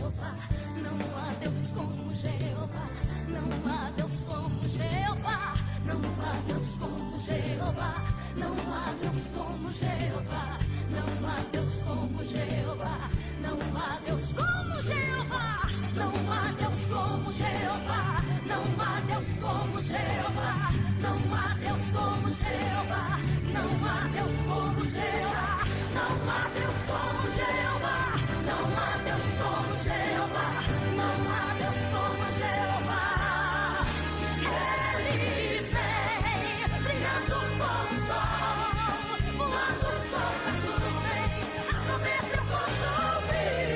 Jeová, não há Deus como Jeová, não há Deus como Jeová, não há Deus como Jeová, não há Deus como Jeová, não há Deus como Jeová, não há Deus como Jeová, não há Deus como Jeová, não há Deus como Jeová, não há Deus como Jeová, não há Deus como Jeová, não há Deus como Jeová, não há Deus como Jeová, não há Deus como Jeová. Ele vem brilhando como o sol, voando sobre as nuvens, a trombeta eu posso ouvir,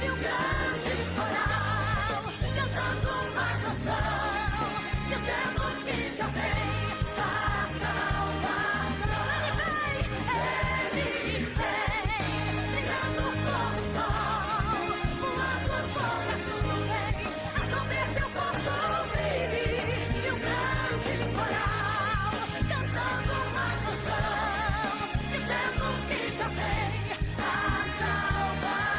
e um grande coral cantando uma canção, dizendo que já vem a salvação. Ele vem brilhando como o sol, voando sobre as nuvens, a trombeta eu posso ouvir, e um grande coral cantando uma canção, dizendo que já vem a salvação.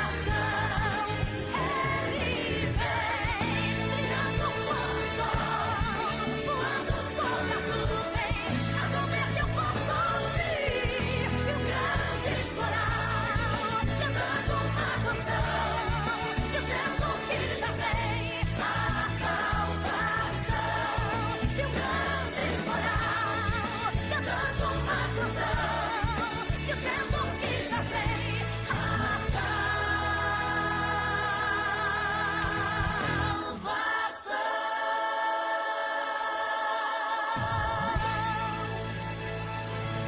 Ele vem brilhando como o sol, voando sobre as nuvens, a trombeta eu posso ouvir, e um grande coral cantando uma canção, dizendo que já vem a salvação. E um grande coral cantando uma canção, dizendo que já vem a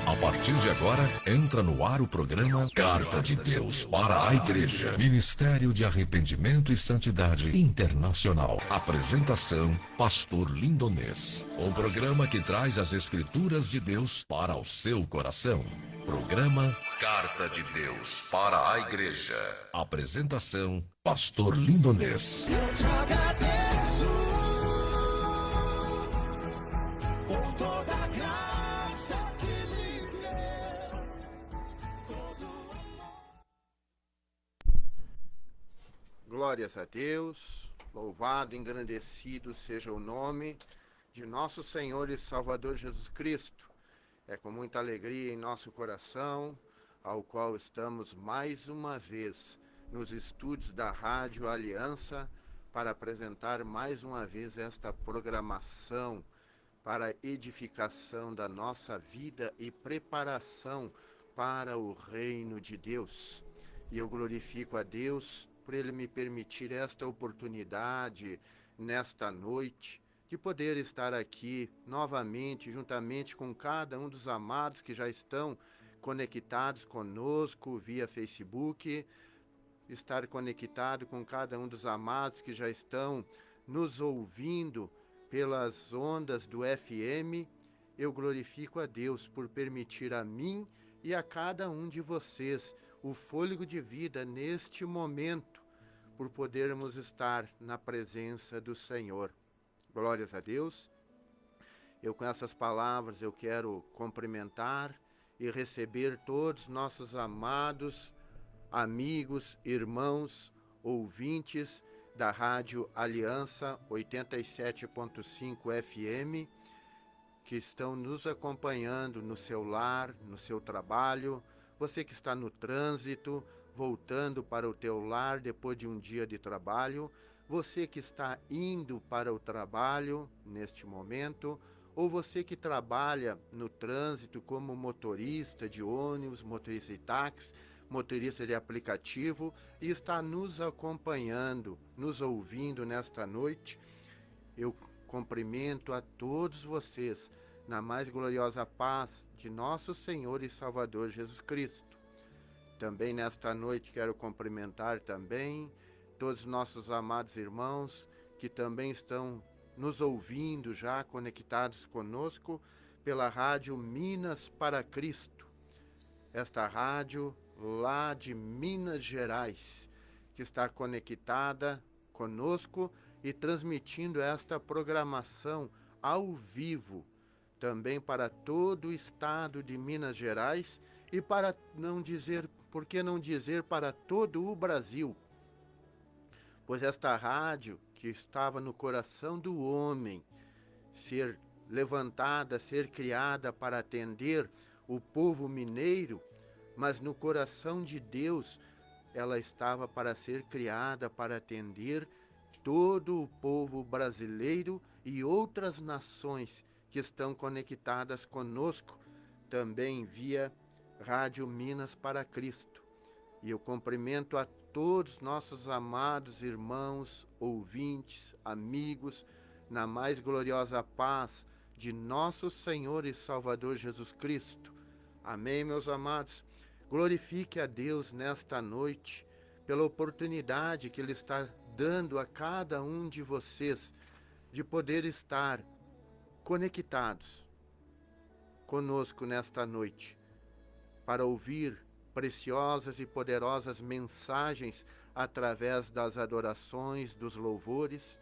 A partir de agora, entra no ar o programa Carta de Deus para a Igreja. Ministério de Arrependimento e Santidade Internacional. Apresentação, Pastor Lindonês. Um programa que traz as Escrituras de Deus para o seu coração. Programa Carta de Deus para a Igreja. Apresentação, Pastor Lindonês. Eu te agradeço por toda a graça que me deu, todo amor. Glórias a Deus, louvado, engrandecido seja o nome de nosso Senhor e Salvador Jesus Cristo. É com muita alegria em nosso coração, ao qual estamos mais uma vez nos estúdios da Rádio Aliança para apresentar mais uma vez esta programação para edificação da nossa vida e preparação para o reino de Deus. E eu glorifico a Deus por Ele me permitir esta oportunidade nesta noite de poder estar aqui novamente, juntamente com cada um dos amados que já estão conectados conosco via Facebook, estar conectado com cada um dos amados que já estão nos ouvindo pelas ondas do FM. Eu glorifico a Deus por permitir a mim e a cada um de vocês o fôlego de vida neste momento, por podermos estar na presença do Senhor. Glórias a Deus. Eu com essas palavras eu quero cumprimentar e receber todos nossos amados amigos, irmãos, ouvintes da Rádio Aliança 87.5 FM, que estão nos acompanhando no seu lar, no seu trabalho, você que está no trânsito, voltando para o teu lar depois de um dia de trabalho, você que está indo para o trabalho neste momento, ou você que trabalha no trânsito como motorista de ônibus, motorista de táxi, motorista de aplicativo e está nos acompanhando, nos ouvindo nesta noite. Eu cumprimento a todos vocês na mais gloriosa paz de nosso Senhor e Salvador Jesus Cristo. Também nesta noite quero cumprimentar também todos os nossos amados irmãos que também estão nos ouvindo já conectados conosco pela rádio Minas para Cristo. Esta rádio lá de Minas Gerais, que está conectada conosco e transmitindo esta programação ao vivo, também para todo o estado de Minas Gerais e para não dizer, por que não dizer para todo o Brasil? pois esta rádio que estava no coração do homem, ser levantada, ser criada para atender o povo mineiro, mas no coração de Deus ela estava para ser criada para atender todo o povo brasileiro e outras nações que estão conectadas conosco, também via Rádio Minas para Cristo. E eu cumprimento a todos nossos amados irmãos, ouvintes, amigos, na mais gloriosa paz de nosso Senhor e Salvador Jesus Cristo. Amém, meus amados? Glorifique a Deus nesta noite pela oportunidade que Ele está dando a cada um de vocês de poder estar conectados conosco nesta noite para ouvir preciosas e poderosas mensagens através das adorações, dos louvores,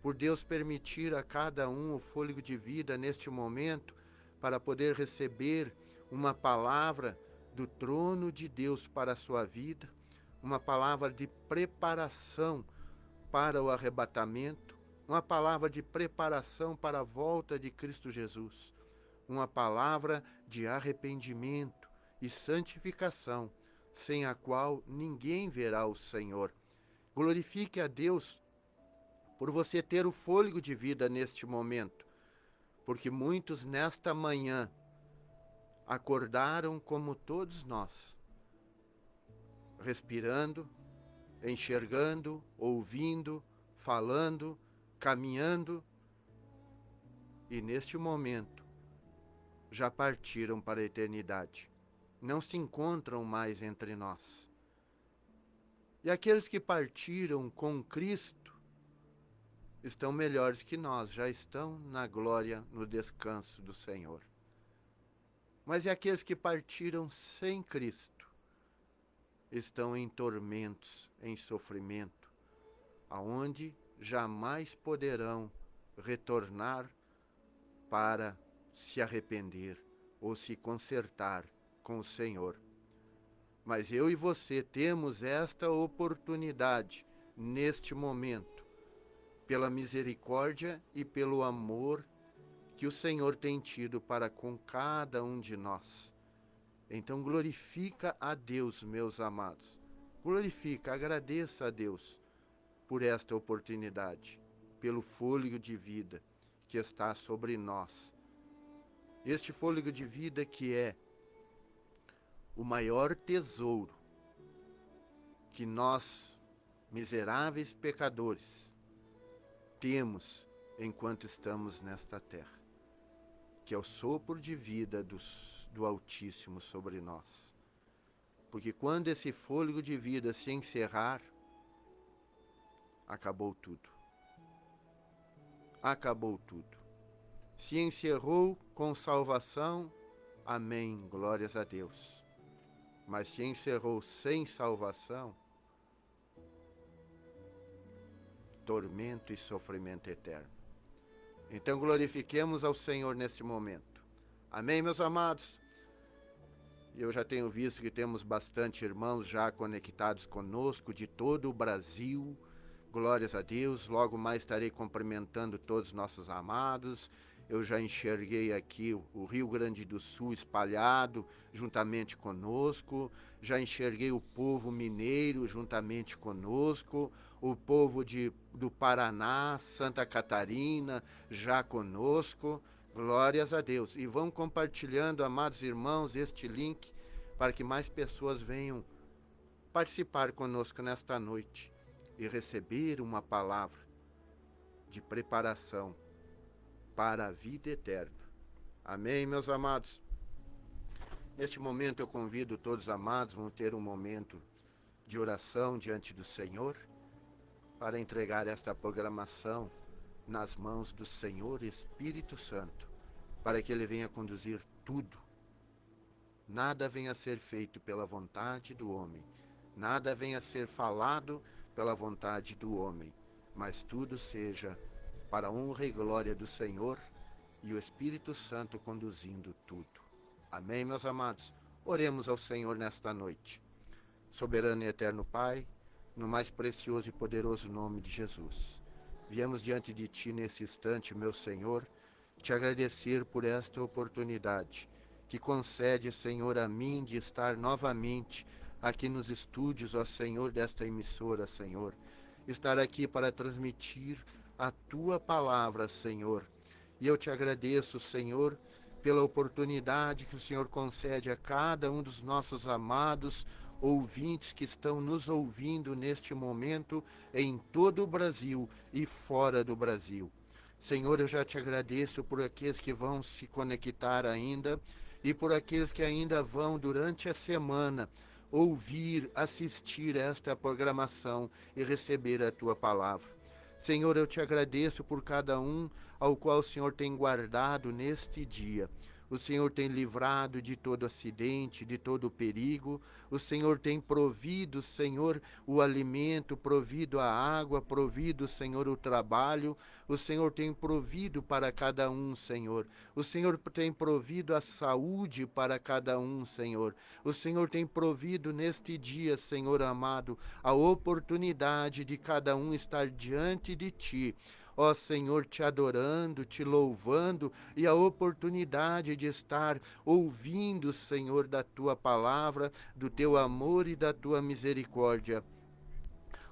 por Deus permitir a cada um o fôlego de vida neste momento para poder receber uma palavra do trono de Deus para a sua vida, uma palavra de preparação para o arrebatamento, uma palavra de preparação para a volta de Cristo Jesus, uma palavra de arrependimento e santificação, sem a qual ninguém verá o Senhor. Glorifique a Deus por você ter o fôlego de vida neste momento, porque muitos nesta manhã acordaram como todos nós, respirando, enxergando, ouvindo, falando, caminhando, e neste momento já partiram para a eternidade. Não se encontram mais entre nós. E aqueles que partiram com Cristo estão melhores que nós, já estão na glória, no descanso do Senhor. Mas e aqueles que partiram sem Cristo estão em tormentos, em sofrimento, aonde jamais poderão retornar para se arrepender ou se consertar com o Senhor. Mas eu e você temos esta oportunidade neste momento, pela misericórdia e pelo amor que o Senhor tem tido para com cada um de nós. Então glorifica a Deus, meus amados. Glorifica, agradeça a Deus por esta oportunidade, pelo fôlego de vida que está sobre nós. Este fôlego de vida que é o maior tesouro que nós, miseráveis pecadores, temos enquanto estamos nesta terra, que é o sopro de vida do Altíssimo sobre nós. Porque quando esse fôlego de vida se encerrar, acabou tudo. Acabou tudo. Se encerrou com salvação, amém, glórias a Deus. Mas se encerrou sem salvação, tormento e sofrimento eterno. Então glorifiquemos ao Senhor neste momento. Amém, meus amados? Eu já tenho visto que temos bastante irmãos já conectados conosco de todo o Brasil. Glórias a Deus. Logo mais estarei cumprimentando todos os nossos amados. Eu já enxerguei aqui o Rio Grande do Sul espalhado juntamente conosco. Já enxerguei o povo mineiro juntamente conosco. O povo do Paraná, Santa Catarina, já conosco. Glórias a Deus. E vão compartilhando, amados irmãos, este link para que mais pessoas venham participar conosco nesta noite e receber uma palavra de preparação para a vida eterna. Amém, meus amados? Neste momento eu convido todos os amados, vamos ter um momento de oração diante do Senhor, para entregar esta programação nas mãos do Senhor Espírito Santo, para que Ele venha conduzir tudo. Nada venha a ser feito pela vontade do homem, nada venha a ser falado pela vontade do homem, mas tudo seja para a honra e glória do Senhor e o Espírito Santo conduzindo tudo. Amém, meus amados? Oremos ao Senhor nesta noite. Soberano e eterno Pai, no mais precioso e poderoso nome de Jesus. Viemos diante de Ti nesse instante, meu Senhor, te agradecer por esta oportunidade que concede, Senhor, a mim de estar novamente aqui nos estúdios, ó Senhor, desta emissora, Senhor. Estar aqui para transmitir a Tua palavra, Senhor. E eu te agradeço, Senhor, pela oportunidade que o Senhor concede a cada um dos nossos amados ouvintes que estão nos ouvindo neste momento em todo o Brasil e fora do Brasil. Senhor, eu já te agradeço por aqueles que vão se conectar ainda e por aqueles que ainda vão durante a semana ouvir, assistir esta programação e receber a tua palavra. Senhor, eu te agradeço por cada um ao qual o Senhor tem guardado neste dia. O Senhor tem livrado de todo acidente, de todo perigo. O Senhor tem provido, Senhor, o alimento, provido a água, provido, Senhor, o trabalho. O Senhor tem provido para cada um, Senhor. O Senhor tem provido a saúde para cada um, Senhor. O Senhor tem provido neste dia, Senhor amado, a oportunidade de cada um estar diante de Ti. Ó Senhor, te adorando, te louvando e a oportunidade de estar ouvindo, Senhor, da Tua palavra, do Teu amor e da Tua misericórdia.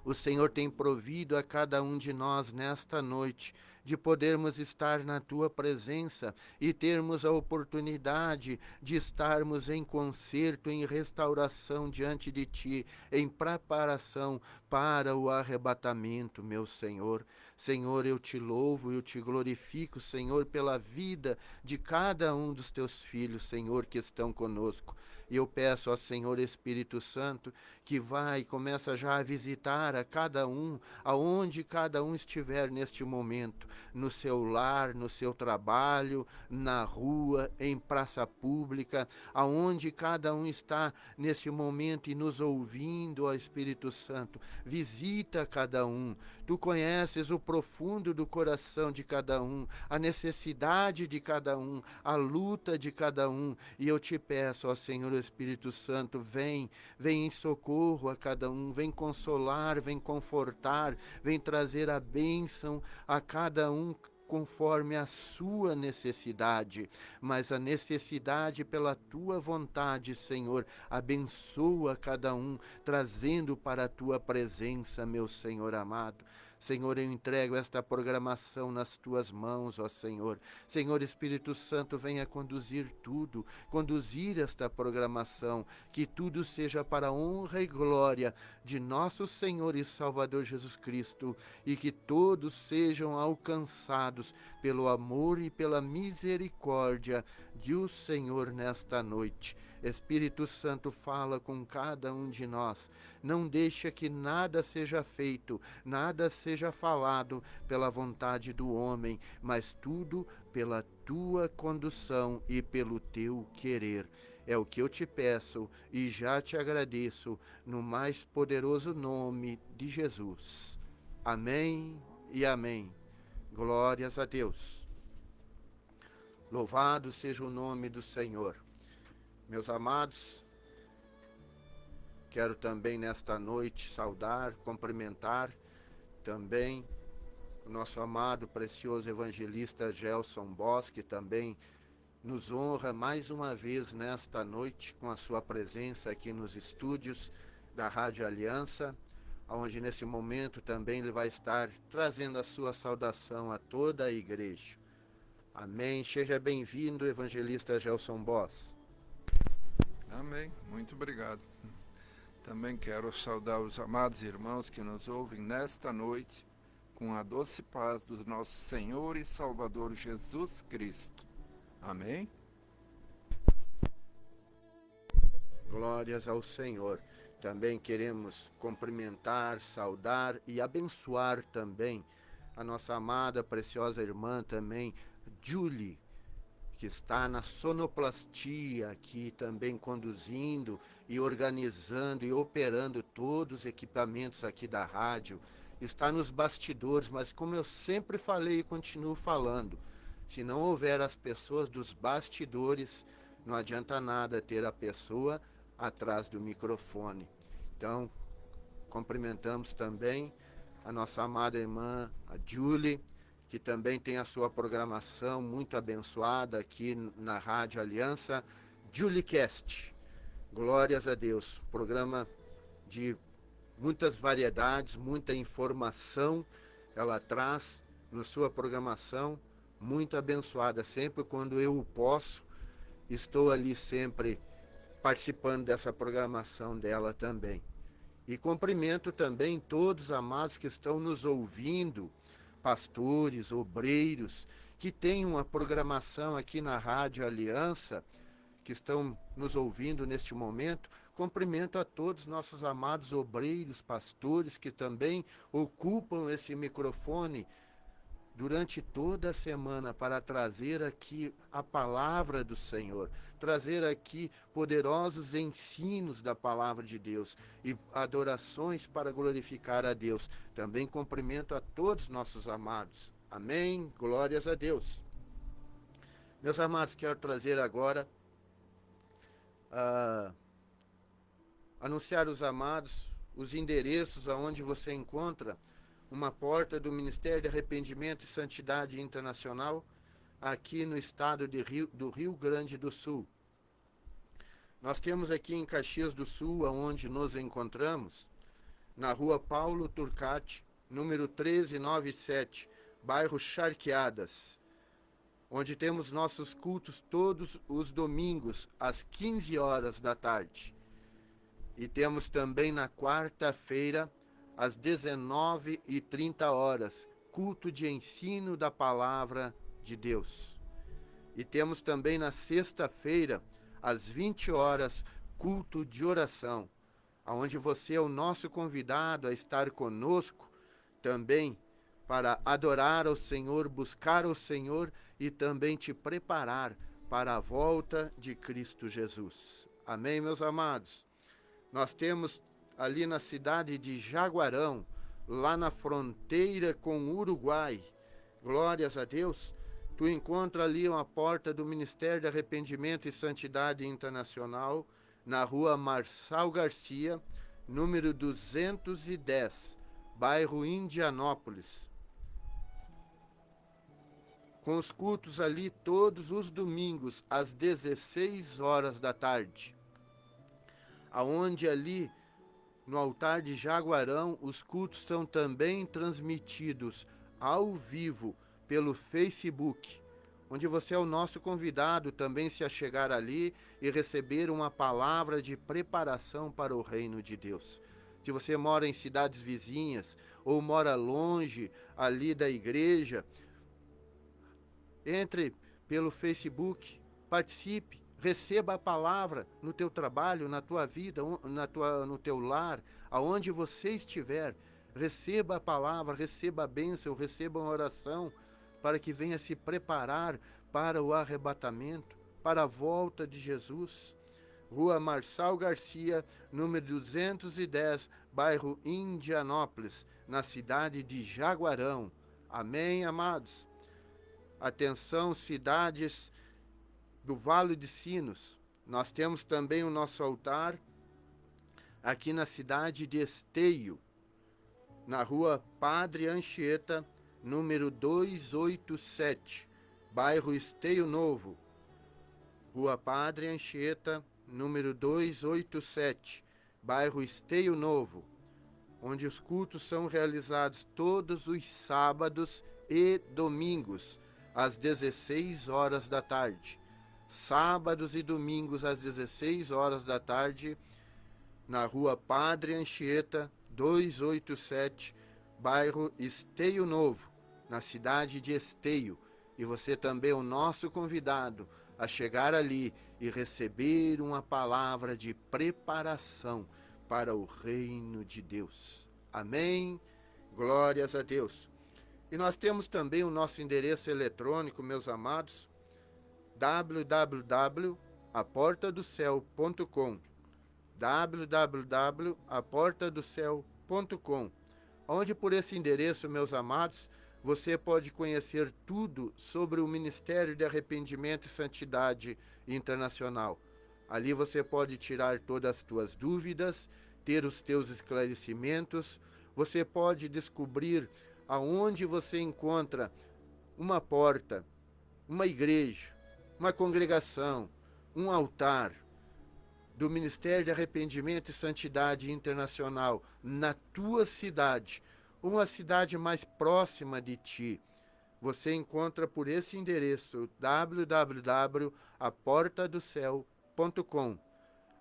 O Senhor tem provido a cada um de nós nesta noite de podermos estar na Tua presença e termos a oportunidade de estarmos em concerto, em restauração diante de Ti, em preparação para o arrebatamento, meu Senhor. Senhor, eu te louvo, eu te glorifico, Senhor, pela vida de cada um dos Teus filhos, Senhor, que estão conosco. E eu peço ao Senhor Espírito Santo que vai e começa já a visitar a cada um, aonde cada um estiver neste momento, no seu lar, no seu trabalho, na rua, em praça pública, aonde cada um está neste momento e nos ouvindo, ó Espírito Santo. Visita cada um. Tu conheces o profundo do coração de cada um, a necessidade de cada um, a luta de cada um. E eu te peço, ó Senhor Espírito Santo, vem em socorro a cada um, vem consolar, vem confortar, vem trazer a bênção a cada um conforme a sua necessidade, mas a necessidade pela tua vontade, Senhor, abençoa cada um, trazendo para a tua presença, meu Senhor amado. Senhor, eu entrego esta programação nas tuas mãos, ó Senhor. Senhor Espírito Santo, venha conduzir tudo, conduzir esta programação, que tudo seja para a honra e glória de nosso Senhor e Salvador Jesus Cristo, e que todos sejam alcançados pelo amor e pela misericórdia de o Senhor nesta noite. Espírito Santo, fala com cada um de nós. Não deixa que nada seja feito, nada seja falado pela vontade do homem, mas tudo pela tua condução e pelo teu querer. É o que eu te peço e já te agradeço, no mais poderoso nome de Jesus. Amém e amém. Glórias a Deus. Louvado seja o nome do Senhor. Meus amados, quero também nesta noite saudar, cumprimentar também o nosso amado, precioso evangelista Gelson Bosch, que também nos honra mais uma vez nesta noite com a sua presença aqui nos estúdios da Rádio Aliança, onde nesse momento também ele vai estar trazendo a sua saudação a toda a igreja. Amém. Seja bem-vindo, evangelista Gelson Bosch. Amém, muito obrigado. Também quero saudar os amados irmãos que nos ouvem nesta noite, com a doce paz do nosso Senhor e Salvador Jesus Cristo. Amém? Glórias ao Senhor. Também queremos cumprimentar, saudar e abençoar também a nossa amada, preciosa irmã também, Julie, que está na sonoplastia aqui também conduzindo e organizando e operando todos os equipamentos aqui da rádio. Está nos bastidores, mas como eu sempre falei e continuo falando, se não houver as pessoas dos bastidores, não adianta nada ter a pessoa atrás do microfone. Então, cumprimentamos também a nossa amada irmã, a Julie, que também tem a sua programação muito abençoada aqui na Rádio Aliança, JulieCast. Glórias a Deus, programa de muitas variedades, muita informação, ela traz na sua programação, muito abençoada. Sempre quando eu posso, estou ali sempre participando dessa programação dela também. E cumprimento também todos os amados que estão nos ouvindo, pastores, obreiros, que têm uma programação aqui na Rádio Aliança, que estão nos ouvindo neste momento. Cumprimento a todos nossos amados obreiros, pastores, que também ocupam esse microfone durante toda a semana para trazer aqui a palavra do Senhor, trazer aqui poderosos ensinos da palavra de Deus e adorações para glorificar a Deus. Também cumprimento a todos nossos amados. Amém? Glórias a Deus. Meus amados, quero trazer agora, anunciar aos amados os endereços aonde você encontra uma porta do Ministério de Arrependimento e Santidade Internacional aqui no estado do Rio Grande do Sul. Nós temos aqui em Caxias do Sul, aonde nos encontramos, na rua Paulo Turcati, número 1397, bairro Charqueadas, onde temos nossos cultos todos os domingos, às 15 horas da tarde. E temos também na quarta-feira, às 19h30, culto de ensino da palavra de Deus. E temos também na sexta-feira, às 20 horas, culto de oração, onde você é o nosso convidado a estar conosco também para adorar ao Senhor, buscar ao Senhor e também te preparar para a volta de Cristo Jesus. Amém, meus amados? Nós temos ali na cidade de Jaguarão, lá na fronteira com o Uruguai. Glórias a Deus. Tu encontra ali uma porta do Ministério de Arrependimento e Santidade Internacional, na rua Marçal Garcia, número 210, bairro Indianópolis. Com os cultos ali todos os domingos, às 16 horas da tarde. Aonde ali, no altar de Jaguarão, os cultos são também transmitidos ao vivo pelo Facebook, onde você é o nosso convidado também se achegar ali e receber uma palavra de preparação para o reino de Deus. Se você mora em cidades vizinhas ou mora longe ali da igreja, entre pelo Facebook, participe, receba a palavra no teu trabalho, na tua vida, no teu lar, aonde você estiver. Receba a palavra, receba a bênção, receba uma oração, para que venha se preparar para o arrebatamento, para a volta de Jesus. Rua Marçal Garcia, número 210, bairro Indianópolis, na cidade de Jaguarão. Amém, amados? Atenção, cidades do Vale de Sinos. Nós temos também o nosso altar aqui na cidade de Esteio, na rua Padre Anchieta, número 287, bairro Esteio Novo. Rua Padre Anchieta, número 287, bairro Esteio Novo, onde os cultos são realizados todos os sábados e domingos, às 16 horas da tarde. Sábados e domingos às 16 horas da tarde, na rua Padre Anchieta, 287, bairro Esteio Novo, na cidade de Esteio. E você também é o nosso convidado a chegar ali e receber uma palavra de preparação para o reino de Deus. Amém? Glórias a Deus. E nós temos também o nosso endereço eletrônico, meus amados, www.aportadocel.com, www.aportadocel.com, onde por esse endereço, meus amados, você pode conhecer tudo sobre o Ministério de Arrependimento e Santidade Internacional. Ali você pode tirar todas as suas dúvidas ter os teus esclarecimentos, você pode descobrir aonde você encontra uma porta, uma igreja, uma congregação, um altar do Ministério de Arrependimento e Santidade Internacional na tua cidade, uma cidade mais próxima de ti. Você encontra por esse endereço www.aportadocel.com.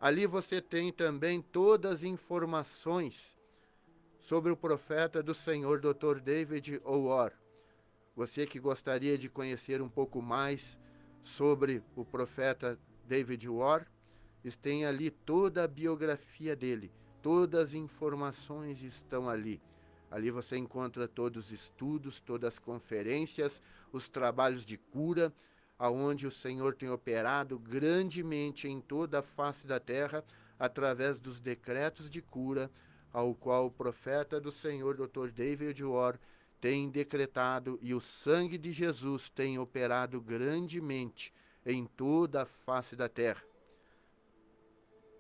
Ali você tem também todas as informações sobre o profeta do Senhor, Dr. David O'Or. Você que gostaria de conhecer um pouco mais sobre o profeta David O'Or, tem ali toda a biografia dele, todas as informações estão ali. Ali você encontra todos os estudos, todas as conferências, os trabalhos de cura, aonde o Senhor tem operado grandemente em toda a face da terra, através dos decretos de cura, ao qual o profeta do Senhor, Dr. David O'Or, tem decretado, e o sangue de Jesus tem operado grandemente em toda a face da terra.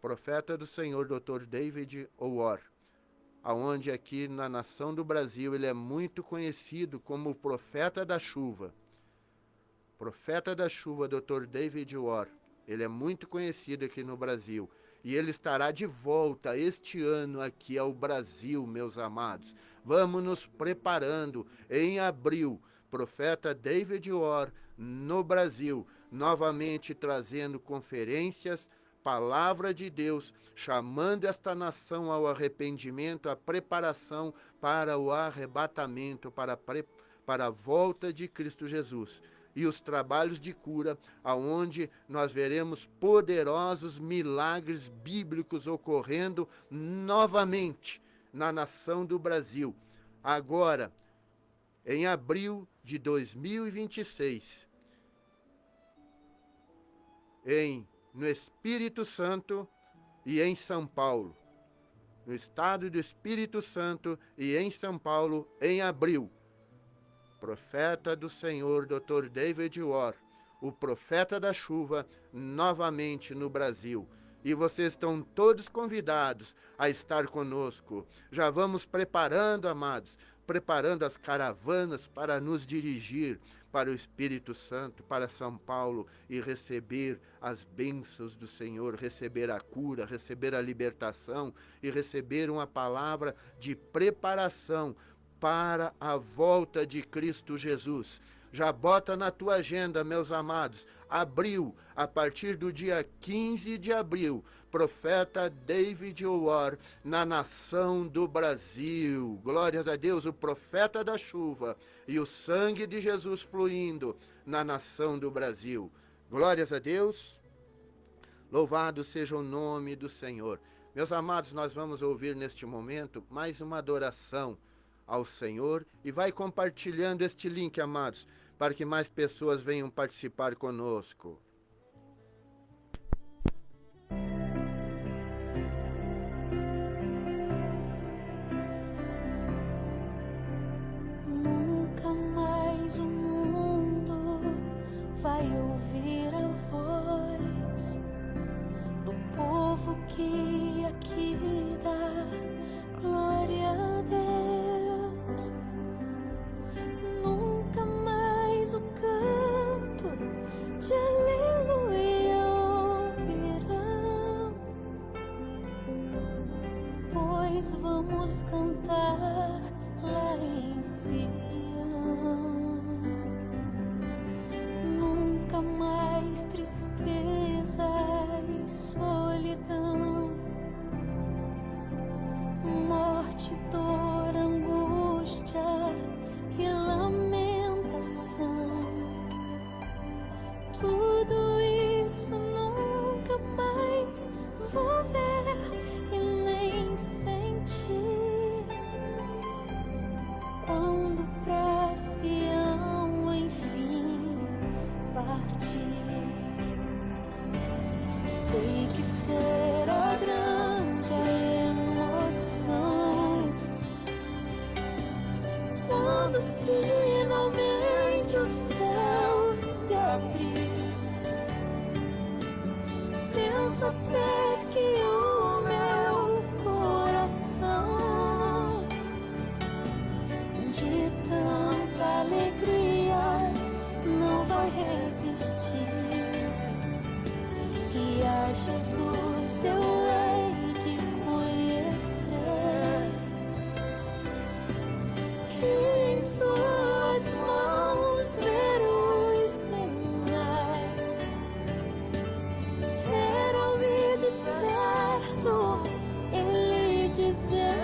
Profeta do Senhor, Dr. David O'Or, aonde aqui na nação do Brasil ele é muito conhecido como o profeta da chuva. Profeta da chuva, Dr. David O'Or, ele é muito conhecido aqui no Brasil. E ele estará de volta este ano aqui ao Brasil, meus amados. Vamos nos preparando. Em abril, profeta David O'Or no Brasil, novamente trazendo conferências, palavra de Deus, chamando esta nação ao arrependimento, à preparação para o arrebatamento, para a volta de Cristo Jesus. E os trabalhos de cura, aonde nós veremos poderosos milagres bíblicos ocorrendo novamente na nação do Brasil. Agora, em abril de 2026, no Espírito Santo e em São Paulo, no estado do Espírito Santo e em São Paulo, em abril, profeta do Senhor, Dr. David O'Or, o profeta da chuva, novamente no Brasil. E vocês estão todos convidados a estar conosco. Já vamos preparando, amados, preparando as caravanas para nos dirigir para o Espírito Santo, para São Paulo, e receber as bênçãos do Senhor, receber a cura, receber a libertação e receber uma palavra de preparação para a volta de Cristo Jesus. Já bota na tua agenda, meus amados, abril, a partir do dia 15 de abril, profeta David O'Or na nação do Brasil. Glórias a Deus, o profeta da chuva e o sangue de Jesus fluindo na nação do Brasil. Glórias a Deus, louvado seja o nome do Senhor. Meus amados, nós vamos ouvir neste momento mais uma adoração ao Senhor, e vai compartilhando este link, amados, para que mais pessoas venham participar conosco. Nunca mais o mundo vai ouvir a voz do povo que aqui dá glória a Deus. Nunca mais o canto de aleluia ouvirão, pois vamos cantar lá em Sião. Nunca mais tristeza e solidão, morte, dor, angústia e lamentação. Tudo isso nunca mais vou ver e nem sentir, quando pra Sião enfim partir. Sei que será grande a emoção quando finalmente o céu se abrir. Penso até que o meu de tanta alegria, não vai resistir. E a Jesus eu hei de conhecer. E em suas mãos ver os sinais. Quero ouvir de perto Ele dizer: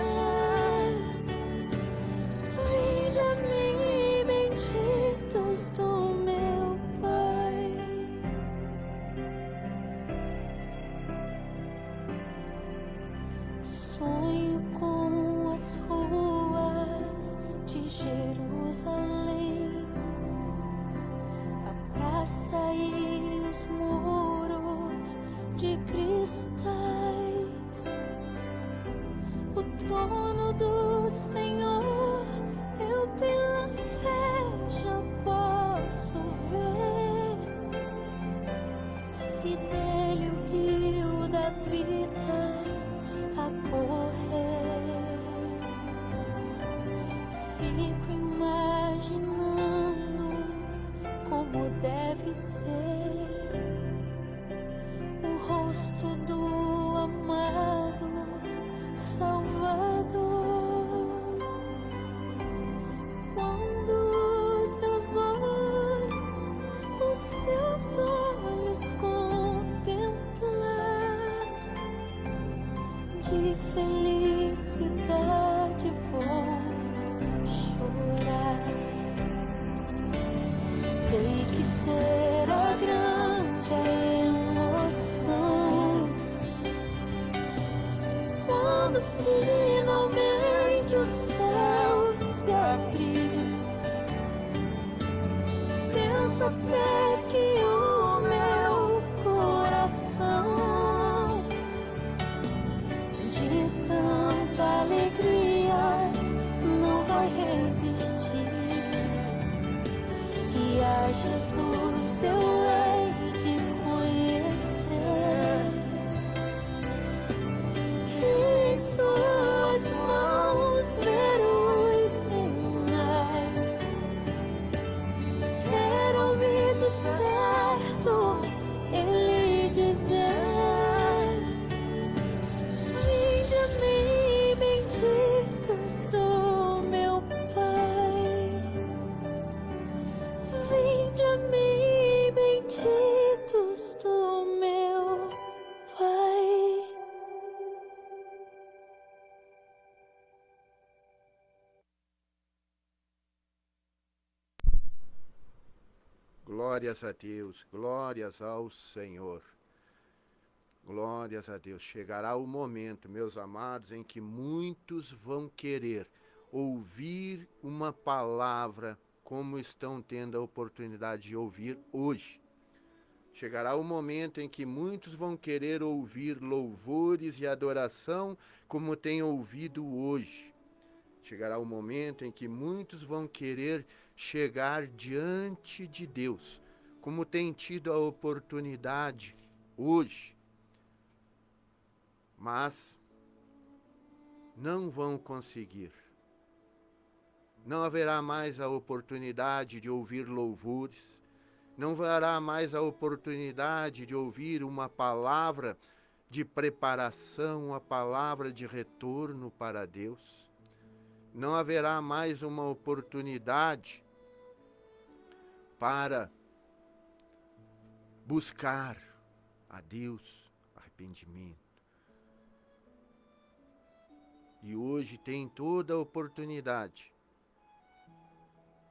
vinde a mim, benditos do meu Pai. Sonho com as ruas de Jerusalém, a praça e os muros de cristais, o trono do Senhor eu pela fé já posso ver, e nele o rio da vida a correr. Fico imaginando como deve ser o rosto do amado Salvador. Quando os meus olhos, os seus olhos contemplar, de felicidade vou chorar. Sei que será grande a emoção quando finalmente o céu se abrir. Penso até que o meu coração, de tanta alegria, não vai resistir. E a Jesus eu hei de conhecer. E em suas mãos ver os sinais. Quero ouvir de perto Ele dizer: vinde a mim, benditos do meu Pai. Vinde a mim, benditos do meu Pai. Glórias a Deus, glórias ao Senhor. Glórias a Deus. Chegará o momento, meus amados, em que muitos vão querer ouvir uma palavra como estão tendo a oportunidade de ouvir hoje. Chegará o momento em que muitos vão querer ouvir louvores e adoração como têm ouvido hoje. Chegará o momento em que muitos vão querer chegar diante de Deus, como têm tido a oportunidade hoje. Mas não vão conseguir. Não haverá mais a oportunidade de ouvir louvores, não haverá mais a oportunidade de ouvir uma palavra de preparação, uma palavra de retorno para Deus. Não haverá mais uma oportunidade para buscar a Deus arrependimento. E hoje tem toda a oportunidade.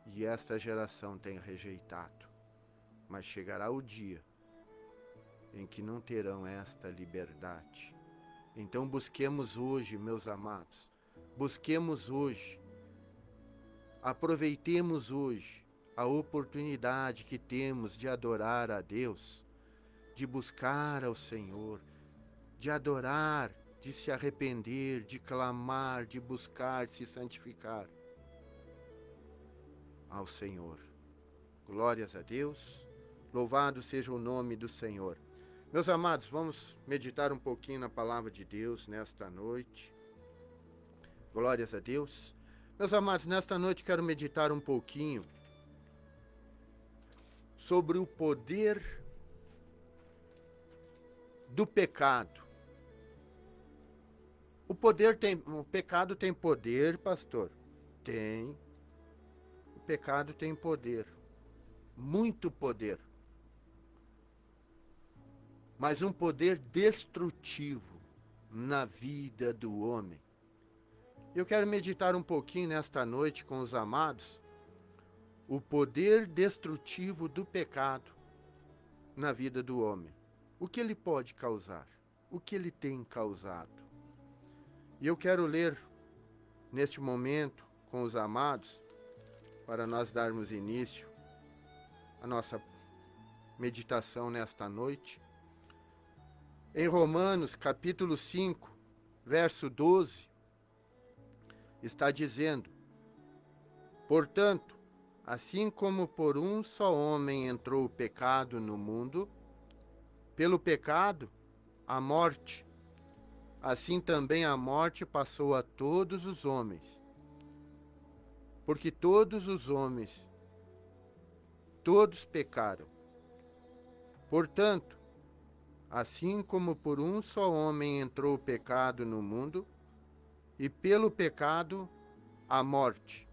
E esta geração tem rejeitado. Mas chegará o dia em que não terão esta liberdade. Então busquemos hoje, meus amados. Busquemos hoje. Aproveitemos hoje a oportunidade que temos de adorar a Deus, de buscar ao Senhor, de adorar, de se arrepender, de clamar, de buscar, se santificar ao Senhor. Glórias a Deus, louvado seja o nome do Senhor. Meus amados, vamos meditar um pouquinho na palavra de Deus nesta noite. Glórias a Deus. Meus amados, nesta noite quero meditar um pouquinho sobre o poder do pecado. O pecado tem poder, pastor? Tem. O pecado tem poder. Muito poder. Mas um poder destrutivo na vida do homem. Eu quero meditar um pouquinho nesta noite com os amados o poder destrutivo do pecado na vida do homem. O que ele pode causar? O que ele tem causado? E eu quero ler neste momento com os amados, para nós darmos início à nossa meditação nesta noite. Em Romanos, capítulo 5, verso 12, está dizendo: portanto, assim como por um só homem entrou o pecado no mundo, pelo pecado, a morte, assim também a morte passou a todos os homens. Porque todos os homens, todos pecaram. Portanto, assim como por um só homem entrou o pecado no mundo, e pelo pecado a morte,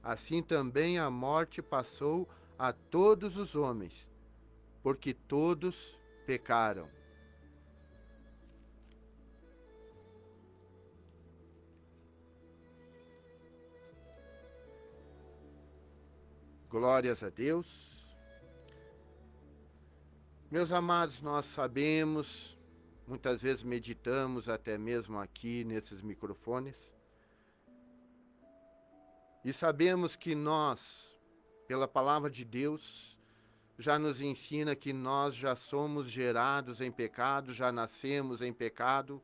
assim também a morte passou a todos os homens, porque todos pecaram. Glórias a Deus. Meus amados, nós sabemos, muitas vezes meditamos até mesmo aqui nesses microfones, e sabemos que nós, pela palavra de Deus, já nos ensina que nós já somos gerados em pecado, já nascemos em pecado,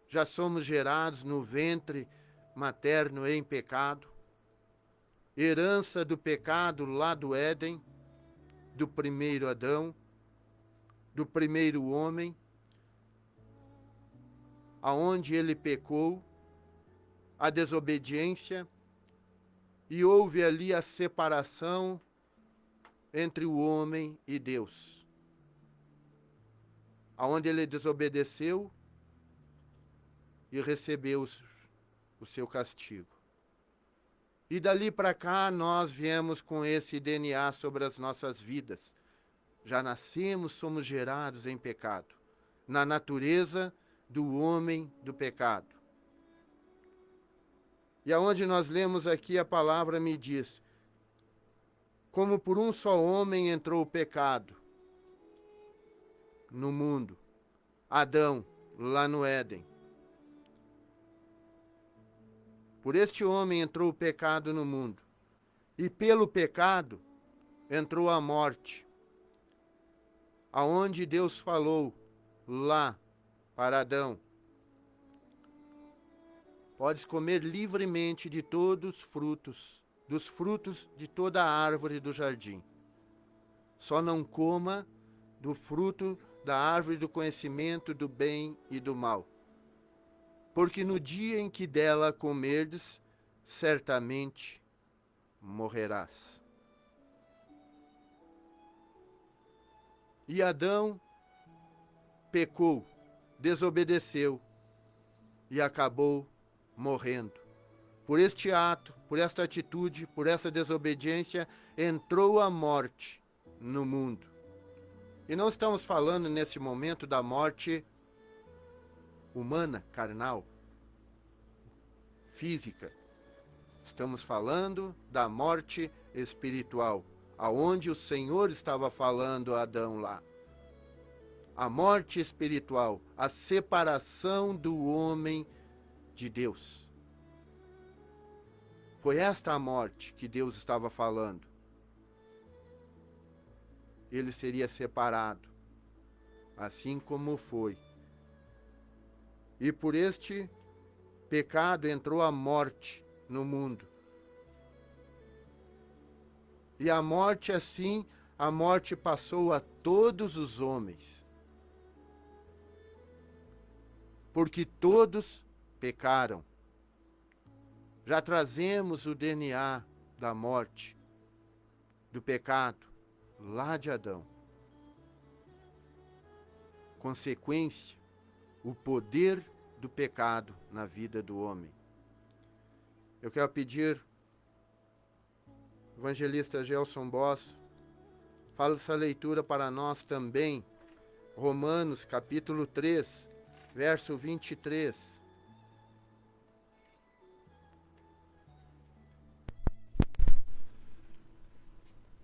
já somos gerados no ventre materno em pecado, herança do pecado lá do Éden, do primeiro Adão, do primeiro homem, aonde ele pecou, a desobediência, e houve ali a separação entre o homem e Deus. Aonde ele desobedeceu e recebeu o seu castigo. E dali para cá nós viemos com esse DNA sobre as nossas vidas. Já nascemos, somos gerados em pecado, na natureza do homem do pecado. E aonde nós lemos aqui a palavra me diz: como por um só homem entrou o pecado no mundo, Adão, lá no Éden. Por este homem entrou o pecado no mundo, e pelo pecado entrou a morte. Aonde Deus falou lá para Adão: podes comer livremente de todos os frutos, dos frutos de toda a árvore do jardim. Só não coma do fruto da árvore do conhecimento do bem e do mal. Porque no dia em que dela comerdes, certamente morrerás. E Adão pecou, desobedeceu e acabou morrendo. Por este ato, por esta atitude, por essa desobediência, entrou a morte no mundo. E não estamos falando nesse momento da morte humana, carnal, física. Estamos falando da morte espiritual, aonde o Senhor estava falando a Adão lá. A morte espiritual, a separação do homem de Deus. Foi esta a morte que Deus estava falando. Ele seria separado, assim como foi. E por este pecado entrou a morte no mundo. E a morte, assim, a morte passou a todos os homens. Porque todos pecaram. Já trazemos o DNA da morte, do pecado, lá de Adão. Consequência, o poder do pecado na vida do homem. Eu quero pedir, evangelista Gelson Bosso, fala essa leitura para nós também, Romanos capítulo 3, verso 23.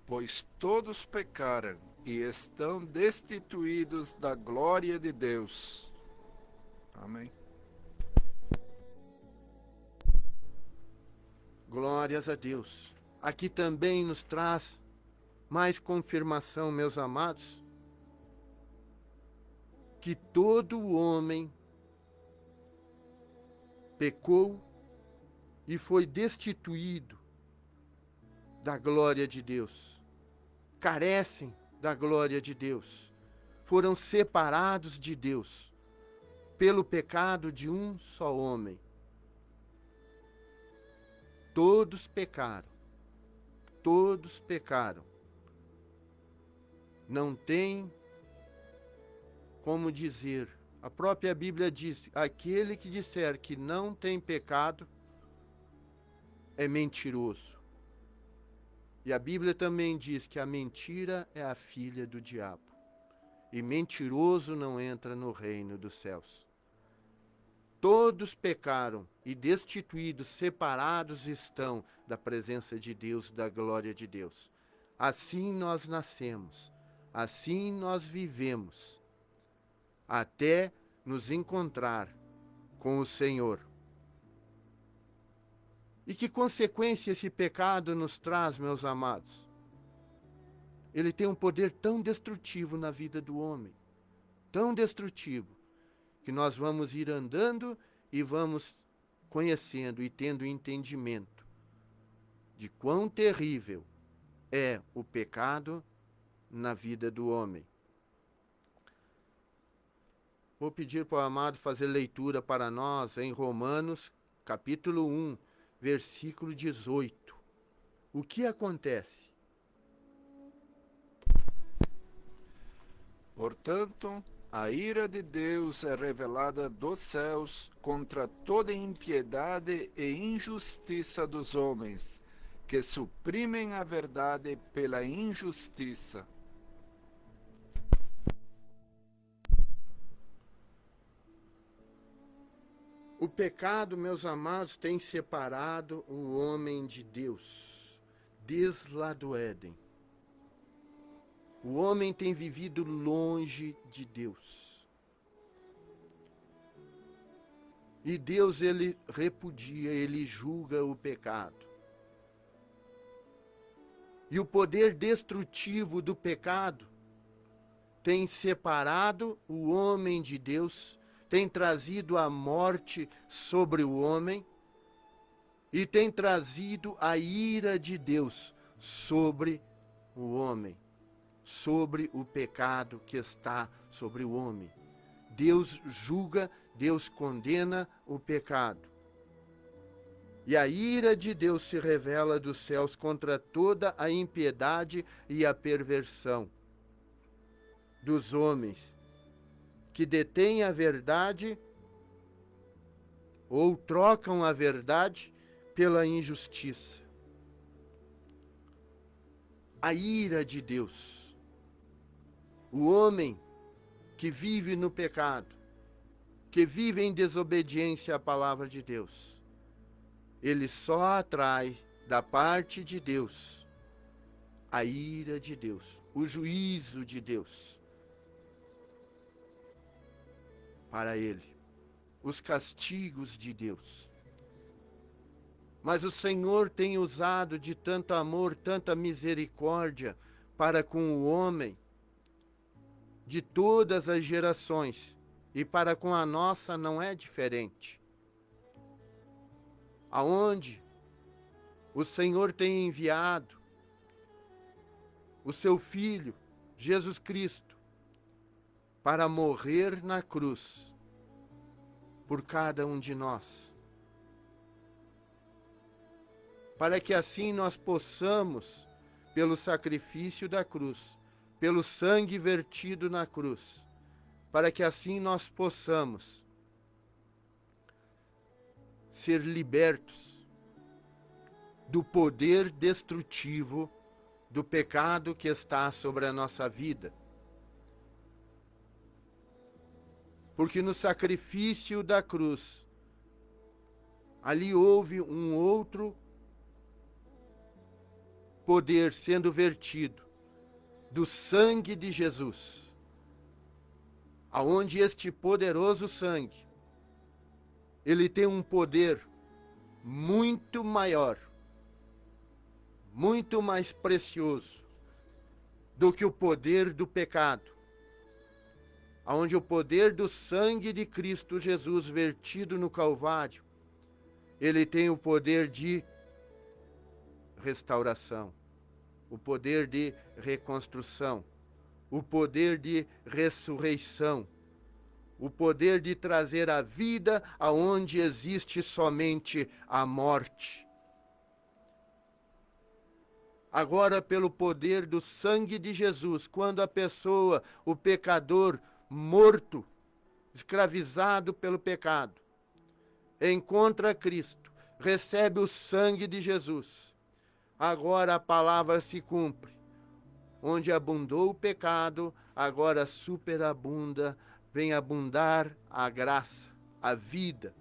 Pois todos pecaram e estão destituídos da glória de Deus. Amém. Glórias a Deus. Aqui também nos traz mais confirmação, meus amados, que todo homem pecou e foi destituído da glória de Deus. Carecem da glória de Deus. Foram separados de Deus pelo pecado de um só homem. Todos pecaram. Todos pecaram. Não tem como dizer. A própria Bíblia diz: aquele que disser que não tem pecado é mentiroso. E a Bíblia também diz que a mentira é a filha do diabo. E mentiroso não entra no reino dos céus. Todos pecaram e destituídos, separados estão da presença de Deus, da glória de Deus. Assim nós nascemos, assim nós vivemos, até nos encontrar com o Senhor. E que consequência esse pecado nos traz, meus amados? Ele tem um poder tão destrutivo na vida do homem, tão destrutivo, que nós vamos ir andando e vamos conhecendo e tendo entendimento de quão terrível é o pecado na vida do homem. Vou pedir para o amado fazer leitura para nós em Romanos, capítulo 1, versículo 18. O que acontece? Portanto, a ira de Deus é revelada dos céus contra toda impiedade e injustiça dos homens, que suprimem a verdade pela injustiça. O pecado, meus amados, tem separado o homem de Deus, desde lá do Éden. O homem tem vivido longe de Deus. E Deus, ele repudia, ele julga o pecado. E o poder destrutivo do pecado tem separado o homem de Deus, tem trazido a morte sobre o homem e tem trazido a ira de Deus sobre o homem, sobre o pecado que está sobre o homem. Deus julga, Deus condena o pecado. E a ira de Deus se revela dos céus contra toda a impiedade e a perversão dos homens que detêm a verdade ou trocam a verdade pela injustiça. A ira de Deus. O homem que vive no pecado, que vive em desobediência à palavra de Deus, ele só atrai da parte de Deus a ira de Deus, o juízo de Deus para ele, os castigos de Deus. Mas o Senhor tem usado de tanto amor, tanta misericórdia para com o homem de todas as gerações, e para com a nossa não é diferente. Aonde o Senhor tem enviado o seu Filho, Jesus Cristo, para morrer na cruz por cada um de nós. para que assim nós possamos, pelo sacrifício da cruz, pelo sangue vertido na cruz, para que assim nós possamos ser libertos do poder destrutivo do pecado que está sobre a nossa vida. Porque no sacrifício da cruz, ali houve um outro poder sendo vertido do sangue de Jesus, aonde este poderoso sangue, ele tem um poder muito maior, muito mais precioso do que o poder do pecado, aonde o poder do sangue de Cristo Jesus vertido no Calvário, ele tem o poder de restauração, o poder de reconstrução, o poder de ressurreição, o poder de trazer a vida aonde existe somente a morte. Agora, pelo poder do sangue de Jesus, quando a pessoa, o pecador morto, escravizado pelo pecado, encontra Cristo, recebe o sangue de Jesus, agora a palavra se cumpre. Onde abundou o pecado, agora superabunda, vem abundar a graça, a vida,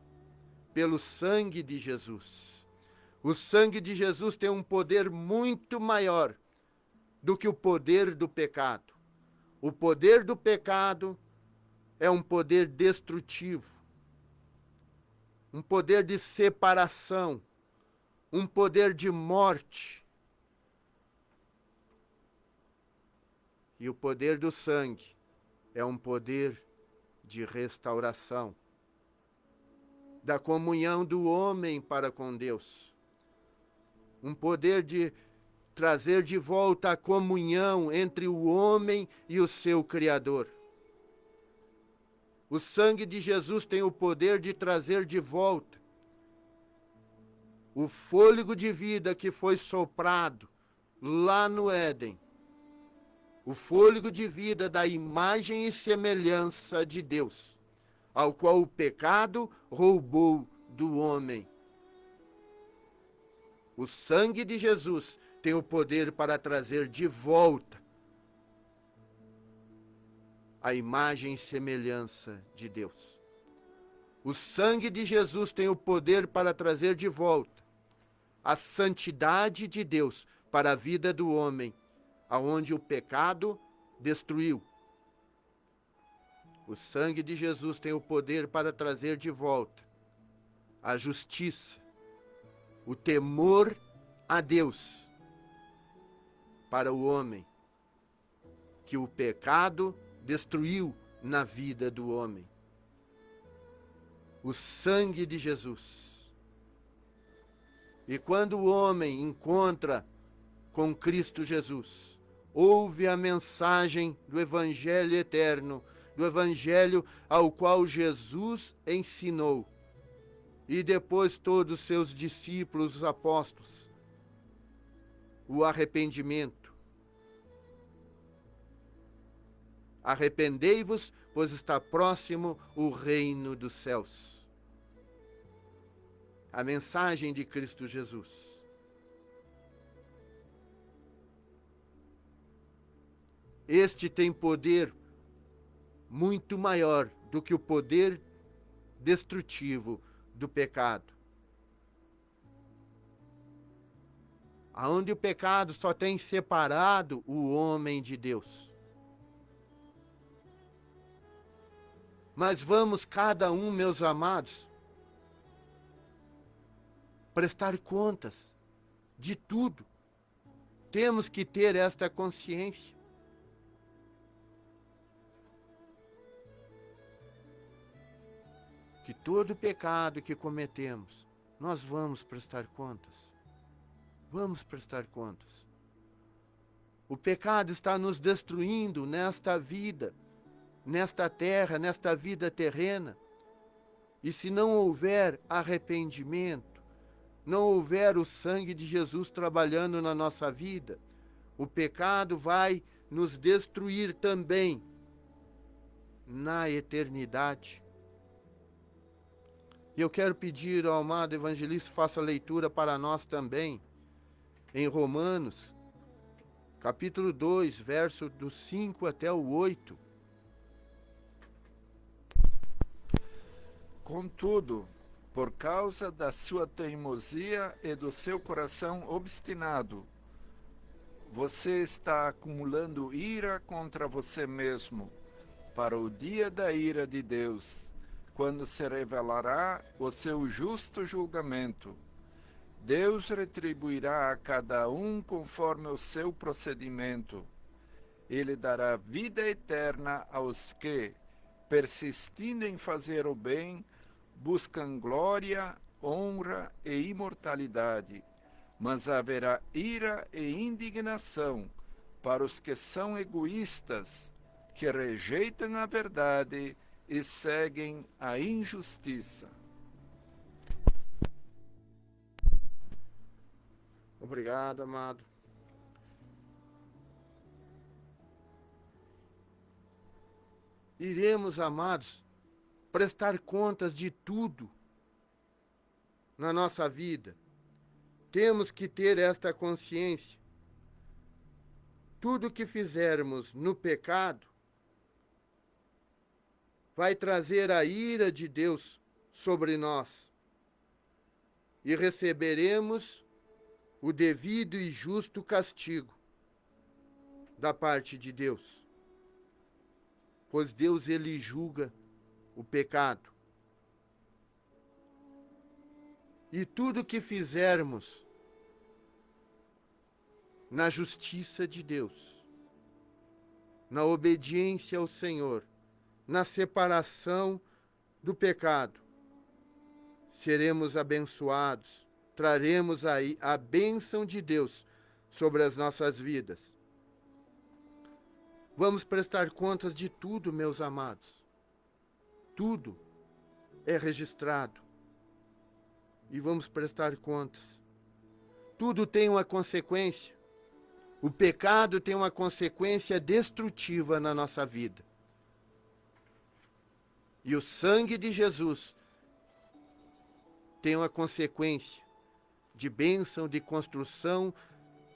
pelo sangue de Jesus. O sangue de Jesus tem um poder muito maior do que o poder do pecado. O poder do pecado é um poder destrutivo, um poder de separação, um poder de morte. E o poder do sangue é um poder de restauração, da comunhão do homem para com Deus. Um poder de trazer de volta a comunhão entre o homem e o seu Criador. O sangue de Jesus tem o poder de trazer de volta o fôlego de vida que foi soprado lá no Éden. O fôlego de vida da imagem e semelhança de Deus, ao qual o pecado roubou do homem. O sangue de Jesus tem o poder para trazer de volta a imagem e semelhança de Deus. O sangue de Jesus tem o poder para trazer de volta a santidade de Deus para a vida do homem, aonde o pecado destruiu. O sangue de Jesus tem o poder para trazer de volta a justiça, o temor a Deus para o homem, que o pecado destruiu na vida do homem. O sangue de Jesus. E quando o homem encontra com Cristo Jesus, ouve a mensagem do Evangelho eterno, do Evangelho ao qual Jesus ensinou, e depois todos os seus discípulos, os apóstolos, o arrependimento. Arrependei-vos, pois está próximo o reino dos céus. A mensagem de Cristo Jesus. Este tem poder muito maior do que o poder destrutivo do pecado. Aonde o pecado só tem separado o homem de Deus. Mas vamos cada um, meus amados, prestar contas de tudo. Temos que ter esta consciência. Que todo pecado que cometemos, nós vamos prestar contas. Vamos prestar contas. O pecado está nos destruindo nesta vida, nesta terra, nesta vida terrena. E se não houver arrependimento, não houver o sangue de Jesus trabalhando na nossa vida, o pecado vai nos destruir também na eternidade. E eu quero pedir ao amado evangelista, faça a leitura para nós também, em Romanos, capítulo 2, verso do 5 até o 8. Contudo, por causa da sua teimosia e do seu coração obstinado, você está acumulando ira contra você mesmo, para o dia da ira de Deus, quando se revelará o seu justo julgamento. Deus retribuirá a cada um conforme o seu procedimento. Ele dará vida eterna aos que, persistindo em fazer o bem, buscam glória, honra e imortalidade. Mas haverá ira e indignação para os que são egoístas, que rejeitam a verdade e seguem a injustiça. Obrigado, amado. Iremos, amados, prestar contas de tudo na nossa vida. Temos que ter esta consciência. Tudo que fizermos no pecado vai trazer a ira de Deus sobre nós e receberemos o devido e justo castigo da parte de Deus. Pois Deus, ele julga o pecado. E tudo que fizermos na justiça de Deus, na obediência ao Senhor, na separação do pecado, seremos abençoados, traremos aí a bênção de Deus sobre as nossas vidas. Vamos prestar contas de tudo, meus amados. Tudo é registrado. E vamos prestar contas. Tudo tem uma consequência. O pecado tem uma consequência destrutiva na nossa vida. E o sangue de Jesus tem uma consequência de bênção, de construção,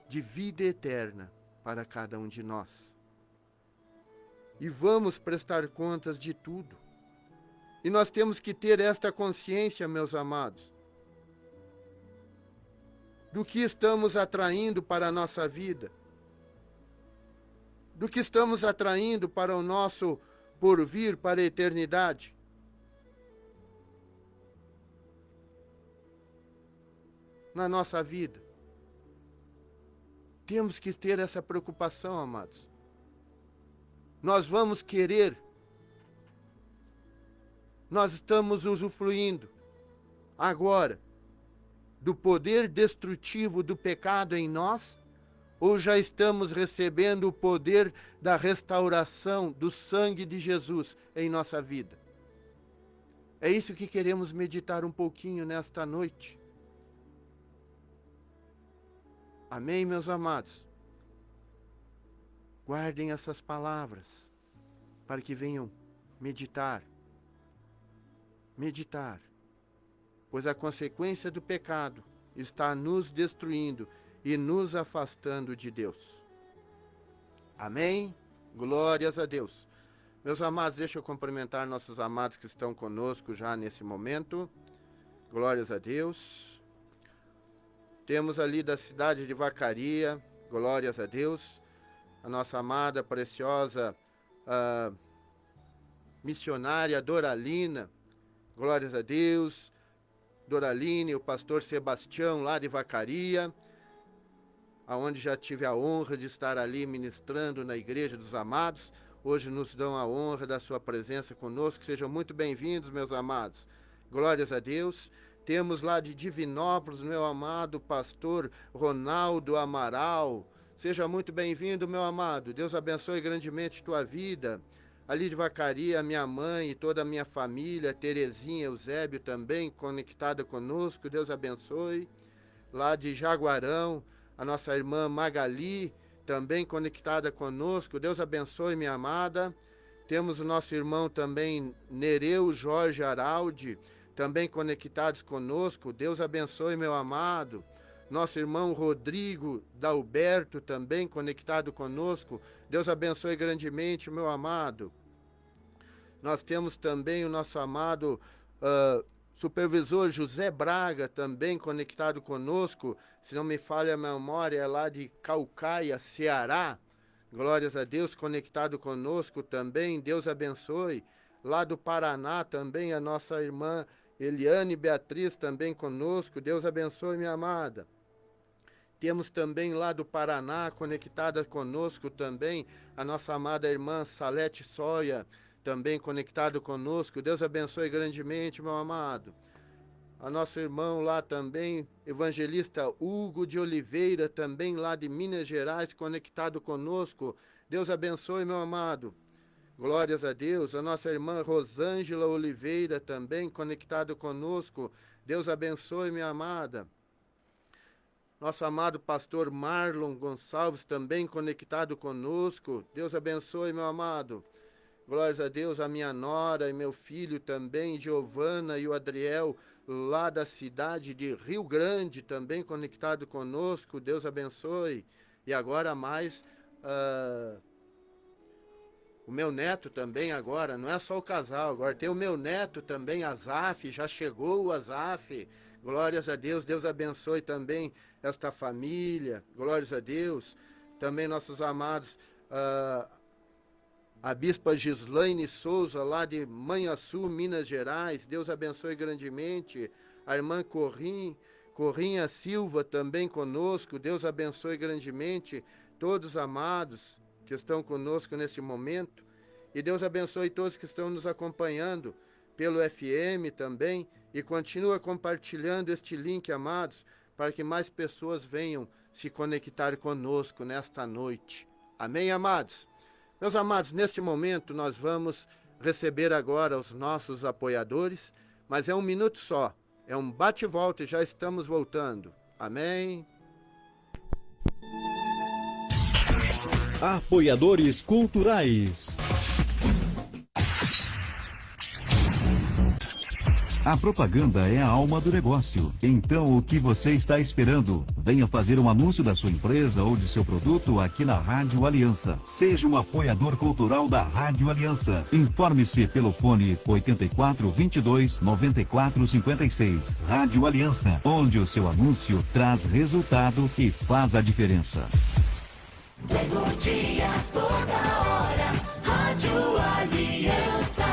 de vida eterna para cada um de nós. E vamos prestar contas de tudo. E nós temos que ter esta consciência, meus amados, do que estamos atraindo para a nossa vida, do que estamos atraindo para o nosso porvir, para a eternidade. Na nossa vida. Temos que ter essa preocupação, amados. Nós vamos querer, nós estamos usufruindo agora do poder destrutivo do pecado em nós, ou já estamos recebendo o poder da restauração do sangue de Jesus em nossa vida? É isso que queremos meditar um pouquinho nesta noite. Amém, meus amados? Guardem essas palavras para que venham meditar. Meditar. Pois a consequência do pecado está nos destruindo e nos afastando de Deus. Amém? Glórias a Deus. Meus amados, deixa eu cumprimentar nossos amados que estão conosco já nesse momento. Glórias a Deus. Temos ali da cidade de Vacaria, glórias a Deus, a nossa amada, preciosa missionária Doralina, glórias a Deus. Doraline, o pastor Sebastião, lá de Vacaria, aonde já tive a honra de estar ali ministrando na Igreja dos Amados. Hoje nos dão a honra da sua presença conosco. Sejam muito bem-vindos, meus amados. Glórias a Deus. Temos lá de Divinópolis, meu amado pastor Ronaldo Amaral. Seja muito bem-vindo, meu amado. Deus abençoe grandemente tua vida. Ali de Vacaria, minha mãe e toda a minha família, Terezinha, Eusébio também, conectada conosco. Deus abençoe. lá de Jaguarão, a nossa irmã Magali, também conectada conosco. Deus abençoe, minha amada. Temos o nosso irmão também, Nereu Jorge Araldi, também conectados conosco. Deus abençoe, meu amado. Nosso irmão Rodrigo Dalberto, também conectado conosco. Deus abençoe grandemente, meu amado. Nós temos também o nosso amado supervisor José Braga, também conectado conosco. Se não me falha a memória, é lá de Caucaia, Ceará. Glórias a Deus, conectado conosco também. Deus abençoe. Lá do Paraná também a nossa irmã Eliane Beatriz também conosco. Deus abençoe, minha amada. Temos também lá do Paraná, conectada conosco também, a nossa amada irmã Salete Soia, também conectado conosco. Deus abençoe grandemente, meu amado. A nosso irmão lá também, evangelista Hugo de Oliveira, também lá de Minas Gerais, conectado conosco. Deus abençoe, meu amado. Glórias a Deus. A nossa irmã Rosângela Oliveira, também conectado conosco. Deus abençoe, minha amada. Nosso amado pastor Marlon Gonçalves, também conectado conosco. Deus abençoe, meu amado. Glórias a Deus, a minha nora e meu filho também, Giovana e o Adriel, lá da cidade de Rio Grande, também conectado conosco. Deus abençoe. E agora mais o meu neto também agora, não é só o casal, agora tem o meu neto também, Azaf, já chegou o Azaf. Glórias a Deus, Deus abençoe também esta família, glórias a Deus. Também nossos amados, a bispa Gislaine Souza, lá de Manhaçu, Minas Gerais, Deus abençoe grandemente. A irmã Corrinha Silva também conosco, Deus abençoe grandemente. Todos amados que estão conosco nesse momento. E Deus abençoe todos que estão nos acompanhando pelo FM também. E continua compartilhando este link, amados, para que mais pessoas venham se conectar conosco nesta noite. Amém, amados? Meus amados, neste momento nós vamos receber agora os nossos apoiadores, mas é um minuto só, é um bate-volta e já estamos voltando. Amém? Apoiadores culturais. A propaganda é a alma do negócio. Então, o que você está esperando? Venha fazer um anúncio da sua empresa ou de seu produto aqui na Rádio Aliança. Seja um apoiador cultural da Rádio Aliança. Informe-se pelo fone 84 22 94 56. Rádio Aliança, onde o seu anúncio traz resultado e faz a diferença. Todo dia, toda hora, Rádio Aliança.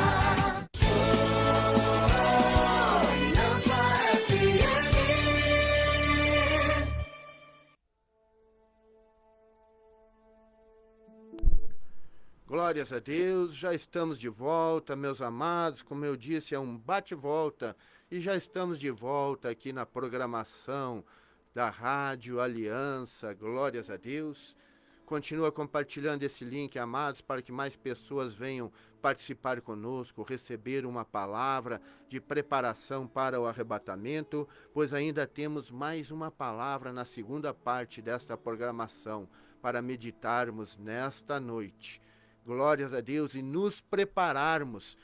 Glórias a Deus, já estamos de volta, meus amados. Como eu disse, é um bate-volta e já estamos de volta aqui na programação da Rádio Aliança. Glórias a Deus. Continua compartilhando esse link, amados, para que mais pessoas venham participar conosco, receber uma palavra de preparação para o arrebatamento, pois ainda temos mais uma palavra na segunda parte desta programação para meditarmos nesta noite. Glórias a Deus, e nos prepararmos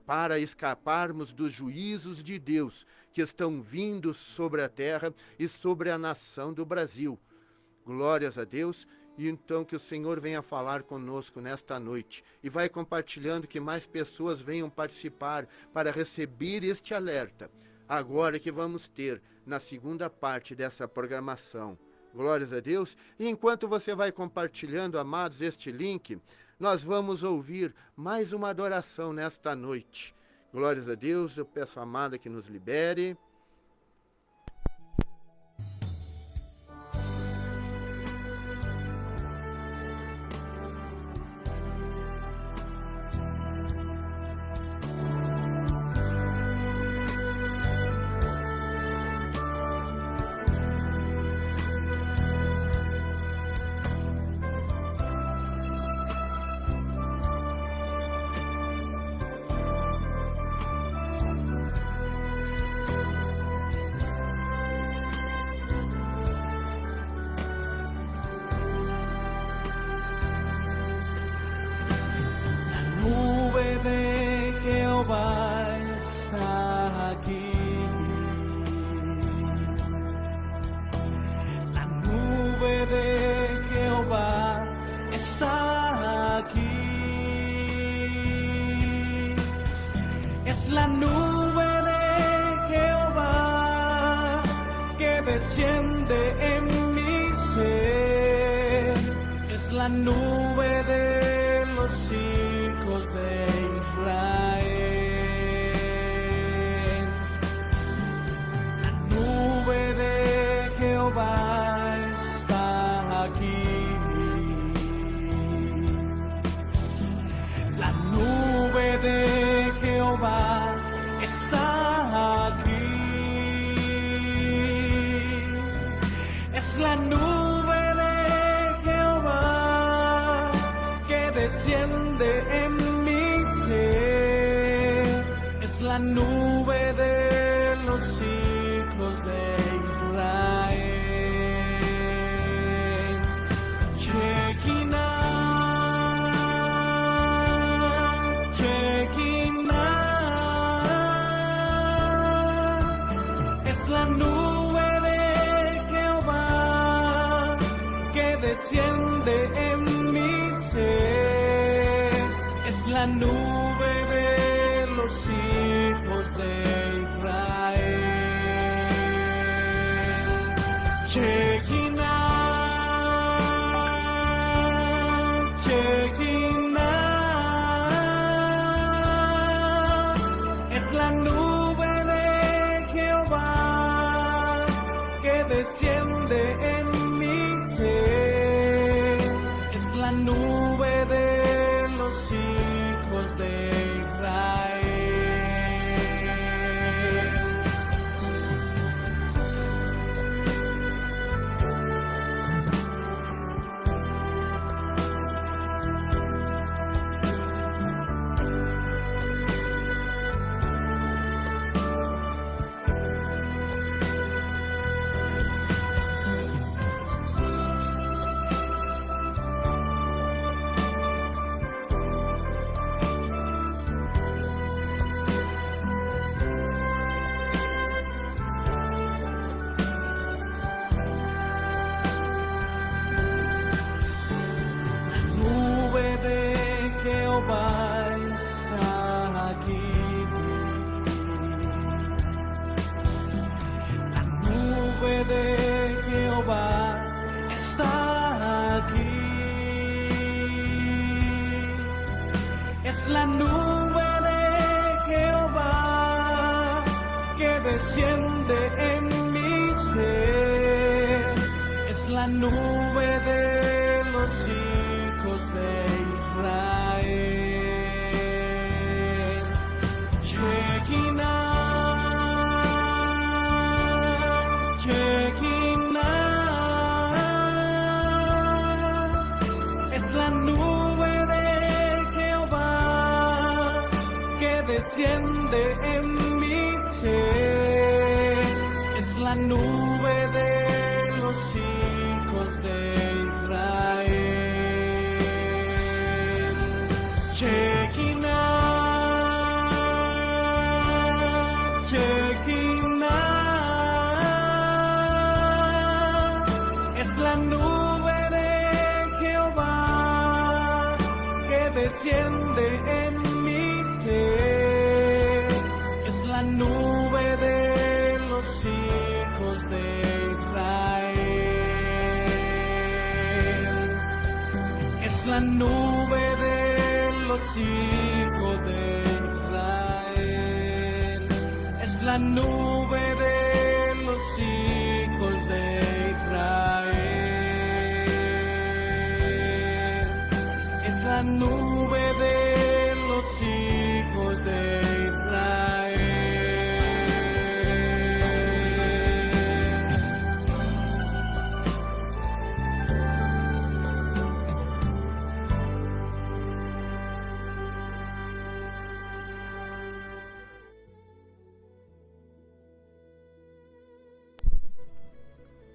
para escaparmos dos juízos de Deus que estão vindo sobre a terra e sobre a nação do Brasil. Glórias a Deus, e então que o Senhor venha falar conosco nesta noite e vai compartilhando que mais pessoas venham participar para receber este alerta, agora que vamos ter na segunda parte dessa programação. Glórias a Deus, e enquanto você vai compartilhando, amados, este link, nós vamos ouvir mais uma adoração nesta noite. Glórias a Deus, eu peço a amada que nos libere. está aquí. Es la nube de Jehová que desciende en mi ser. Es la nube de los hijos de Israel. La nube de Jehová está aquí. La nube de Jehová está aquí. Es la nube de Jehová que desciende en mi ser. Es la nube de los hijos de Israel. Shekinah, Shekinah, es la nube de Jehová que desciende en mi ser. Es la nube de los hijos de Israel. Shekinah, Shekinah, es la nube de Jehová que desciende en mi ser. Es la nube de los hijos de Israel. Jehová está aquí. La nube de Jehová está aquí. Es la nube de Jehová que desciende en mi ser. Es la nube de los hijos de Israel. Shekinah, Shekinah, es la nube de Jehová que desciende en mi ser. Es la nube de los hijos de Israel. Shekinah, Shekinah, es la nube de Jehová que desciende en mi ser. Es la nube de los hijos de Israel. Es la nube de los hijos de Israel. Es la nube de los hijos de Israel. Es la nube de los hijos de Israel.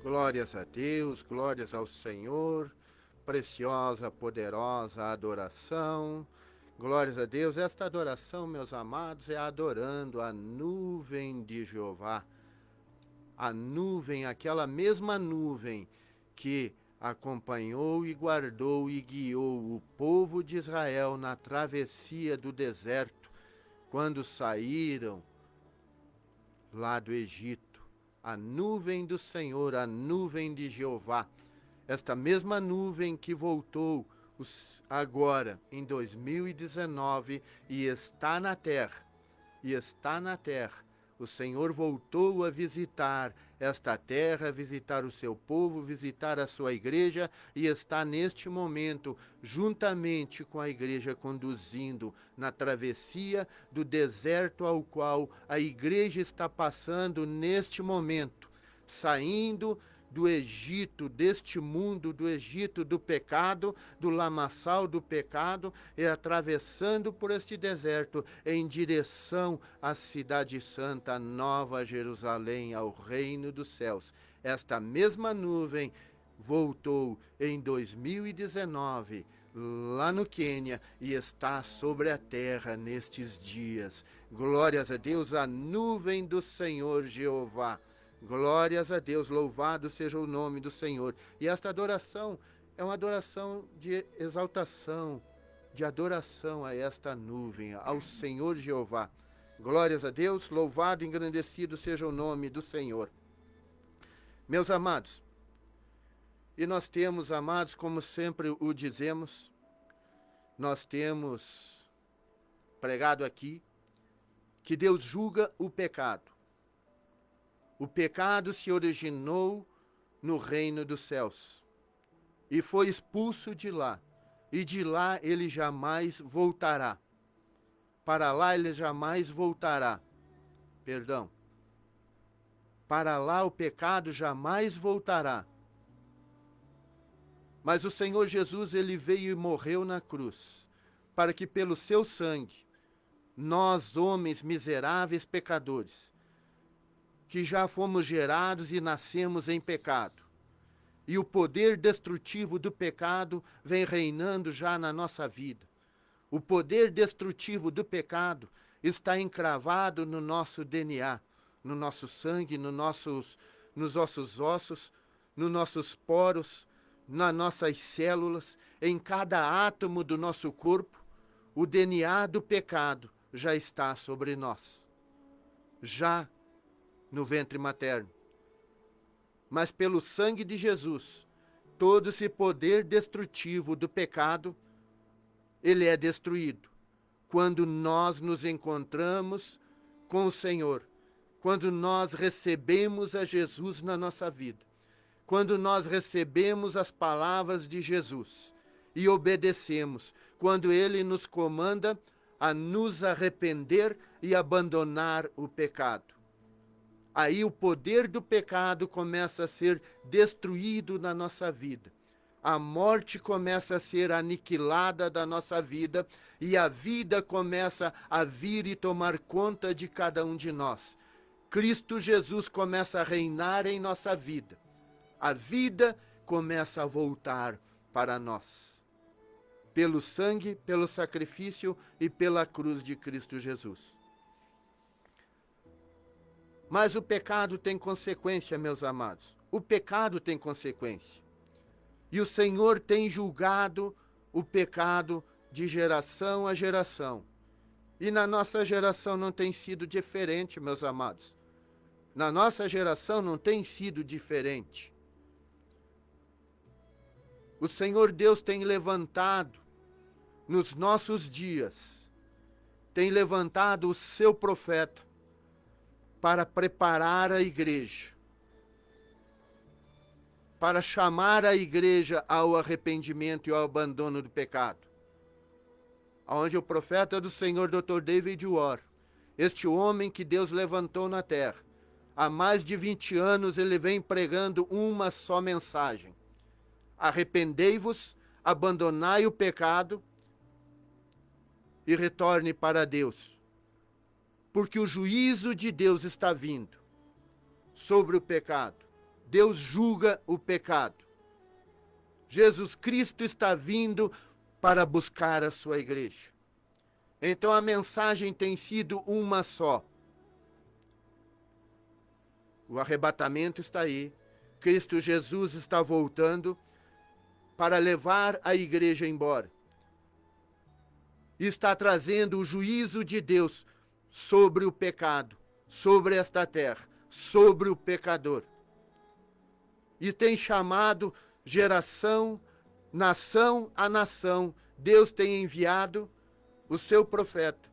Glórias a Deus, glórias ao Senhor, preciosa, poderosa adoração. Glórias a Deus. Esta adoração, meus amados, é adorando a nuvem de Jeová. A nuvem, aquela mesma nuvem que acompanhou e guardou e guiou o povo de Israel na travessia do deserto, quando saíram lá do Egito. A nuvem do Senhor, a nuvem de Jeová, esta mesma nuvem que voltou agora em 2019 e está na terra, O Senhor voltou a visitar esta terra, visitar o seu povo, visitar a sua igreja, e está neste momento, juntamente com a igreja, conduzindo na travessia do deserto ao qual a igreja está passando neste momento, saindo do Egito, deste mundo, do Egito do pecado, do lamaçal do pecado, e atravessando por este deserto em direção à cidade santa, Nova Jerusalém, ao reino dos céus. Esta mesma nuvem voltou em 2019, lá no Quênia, e está sobre a terra nestes dias. Glórias a Deus, a nuvem do Senhor Jeová. Glórias a Deus, louvado seja o nome do Senhor. E esta adoração é uma adoração de exaltação, de adoração a esta nuvem, ao Senhor Jeová. Glórias a Deus, louvado e engrandecido seja o nome do Senhor. Meus amados, e nós temos, amados, como sempre o dizemos, nós temos pregado aqui que Deus julga o pecado. O pecado se originou no reino dos céus e foi expulso de lá, e de lá ele jamais voltará. Para lá ele jamais voltará. Perdão. Para lá o pecado jamais voltará. Mas o Senhor Jesus, ele veio e morreu na cruz, para que pelo seu sangue, nós, homens miseráveis pecadores, que já fomos gerados e nascemos em pecado, e o poder destrutivo do pecado vem reinando já na nossa vida. O poder destrutivo do pecado está encravado no nosso DNA, no nosso sangue, nos nossos ossos, nos nossos poros, nas nossas células, em cada átomo do nosso corpo. O DNA do pecado já está sobre nós, já no ventre materno. Mas pelo sangue de Jesus, todo esse poder destrutivo do pecado, ele é destruído quando nós nos encontramos com o Senhor, quando nós recebemos a Jesus na nossa vida, quando nós recebemos as palavras de Jesus e obedecemos, quando ele nos comanda a nos arrepender e abandonar o pecado. Aí o poder do pecado começa a ser destruído na nossa vida. A morte começa a ser aniquilada da nossa vida e a vida começa a vir e tomar conta de cada um de nós. Cristo Jesus começa a reinar em nossa vida. A vida começa a voltar para nós. Pelo sangue, pelo sacrifício e pela cruz de Cristo Jesus. Mas o pecado tem consequência, meus amados. O pecado tem consequência. E o Senhor tem julgado o pecado de geração a geração. E na nossa geração não tem sido diferente, meus amados. Na nossa geração não tem sido diferente. O Senhor Deus tem levantado, nos nossos dias, tem levantado o seu profeta para preparar a igreja, para chamar a igreja ao arrependimento e ao abandono do pecado. Onde o profeta do Senhor, Dr. David Warren, este homem que Deus levantou na terra, há mais de 20 anos ele vem pregando uma só mensagem: arrependei-vos, abandonai o pecado e retorne para Deus. Porque o juízo de Deus está vindo sobre o pecado. Deus julga o pecado. Jesus Cristo está vindo para buscar a sua igreja. Então a mensagem tem sido uma só. O arrebatamento está aí. Cristo Jesus está voltando. para levar a igreja embora. E está trazendo o juízo de Deus sobre o pecado, sobre esta terra, sobre o pecador. E tem chamado geração, nação a nação. Deus tem enviado o seu profeta.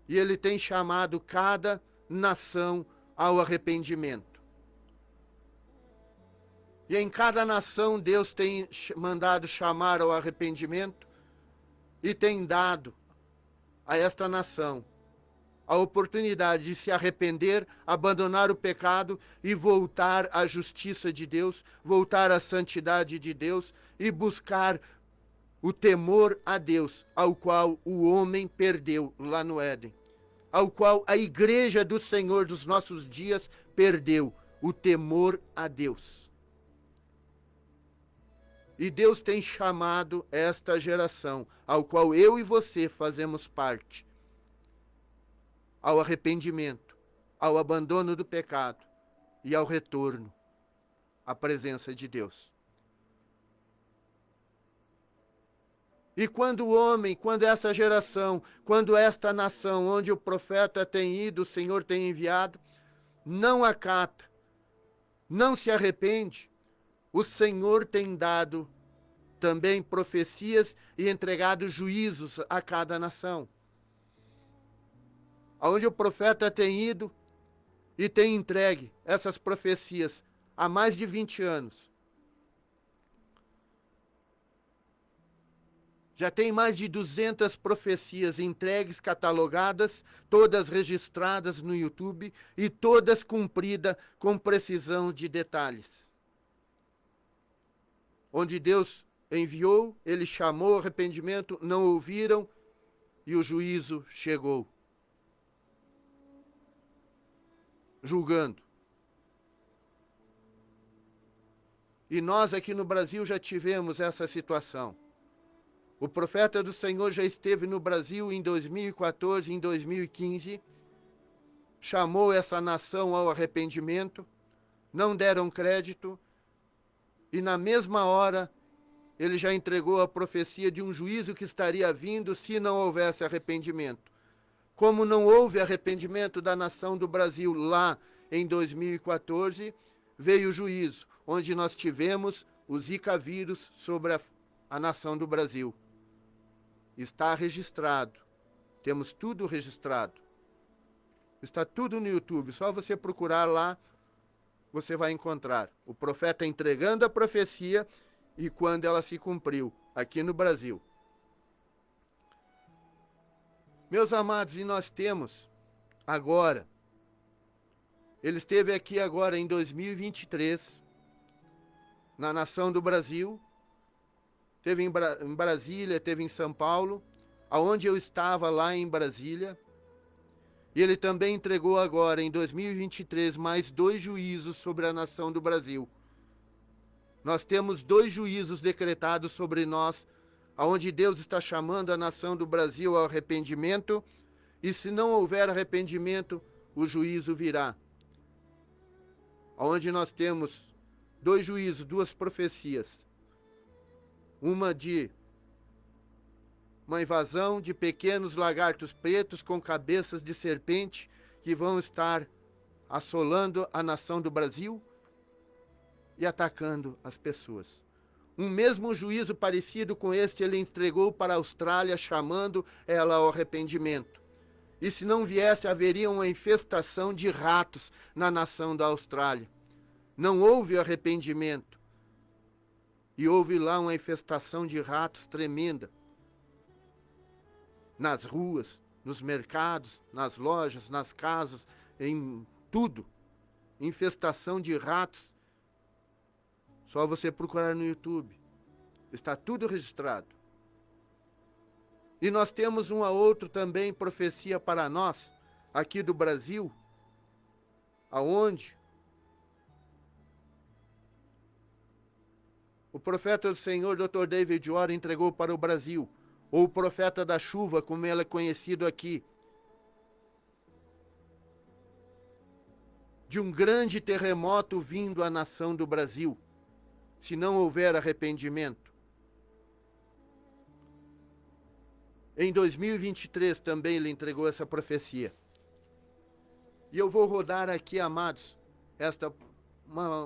E ele tem chamado cada nação ao arrependimento. E em cada nação Deus tem mandado chamar ao arrependimento e tem dado a esta nação a oportunidade de se arrepender, abandonar o pecado e voltar à justiça de Deus, voltar à santidade de Deus e buscar o temor a Deus, ao qual o homem perdeu lá no Éden, ao qual a igreja do Senhor dos nossos dias perdeu, o temor a Deus. E Deus tem chamado esta geração, ao qual eu e você fazemos parte, ao arrependimento, ao abandono do pecado e ao retorno à presença de Deus. E quando o homem, quando essa geração, quando esta nação, onde o profeta tem ido, o Senhor tem enviado, não acata, não se arrepende, o Senhor tem dado também profecias e entregado juízos a cada nação. Onde o profeta tem ido e tem entregue essas profecias há mais de 20 anos. Já tem mais de 200 profecias entregues, catalogadas, todas registradas no YouTube e todas cumpridas com precisão de detalhes. Onde Deus enviou, ele chamou arrependimento, não ouviram e o juízo chegou. Julgando. E nós aqui no Brasil já tivemos essa situação. O profeta do Senhor já esteve no Brasil em 2014, em 2015, chamou essa nação ao arrependimento, não deram crédito, e na mesma hora ele já entregou a profecia de um juízo que estaria vindo se não houvesse arrependimento. Como não houve arrependimento da nação do Brasil lá em 2014, veio o juízo, onde nós tivemos o Zika vírus sobre a nação do Brasil. Está registrado, temos tudo registrado. Está tudo no YouTube, só você procurar lá, você vai encontrar o profeta entregando a profecia e quando ela se cumpriu, aqui no Brasil. Meus amados, e nós temos agora, ele esteve aqui agora em 2023, na nação do Brasil, teve em Brasília, teve em São Paulo, aonde eu estava lá em Brasília, e ele também entregou agora, em 2023, mais 2 juízos sobre a nação do Brasil. Nós temos 2 juízos decretados sobre nós, aonde Deus está chamando a nação do Brasil ao arrependimento, e se não houver arrependimento, o juízo virá. Aonde nós temos 2 juízos, 2 profecias. Uma de uma invasão de pequenos lagartos pretos com cabeças de serpente que vão estar assolando a nação do Brasil e atacando as pessoas. Um mesmo juízo parecido com este ele entregou para a Austrália, chamando ela ao arrependimento. E se não viesse, haveria uma infestação de ratos na nação da Austrália. Não houve arrependimento. E houve lá uma infestação de ratos tremenda. Nas ruas, nos mercados, nas lojas, nas casas, em tudo. Infestação de ratos. Só você procurar no YouTube. Está tudo registrado. E nós temos uma outra também profecia para nós, aqui do Brasil, aonde o profeta do Senhor, Dr. David Warren, entregou para o Brasil, ou o profeta da chuva, como ele é conhecido aqui, de um grande terremoto vindo à nação do Brasil, se não houver arrependimento. Em 2023 também ele entregou essa profecia. E eu vou rodar aqui, amados,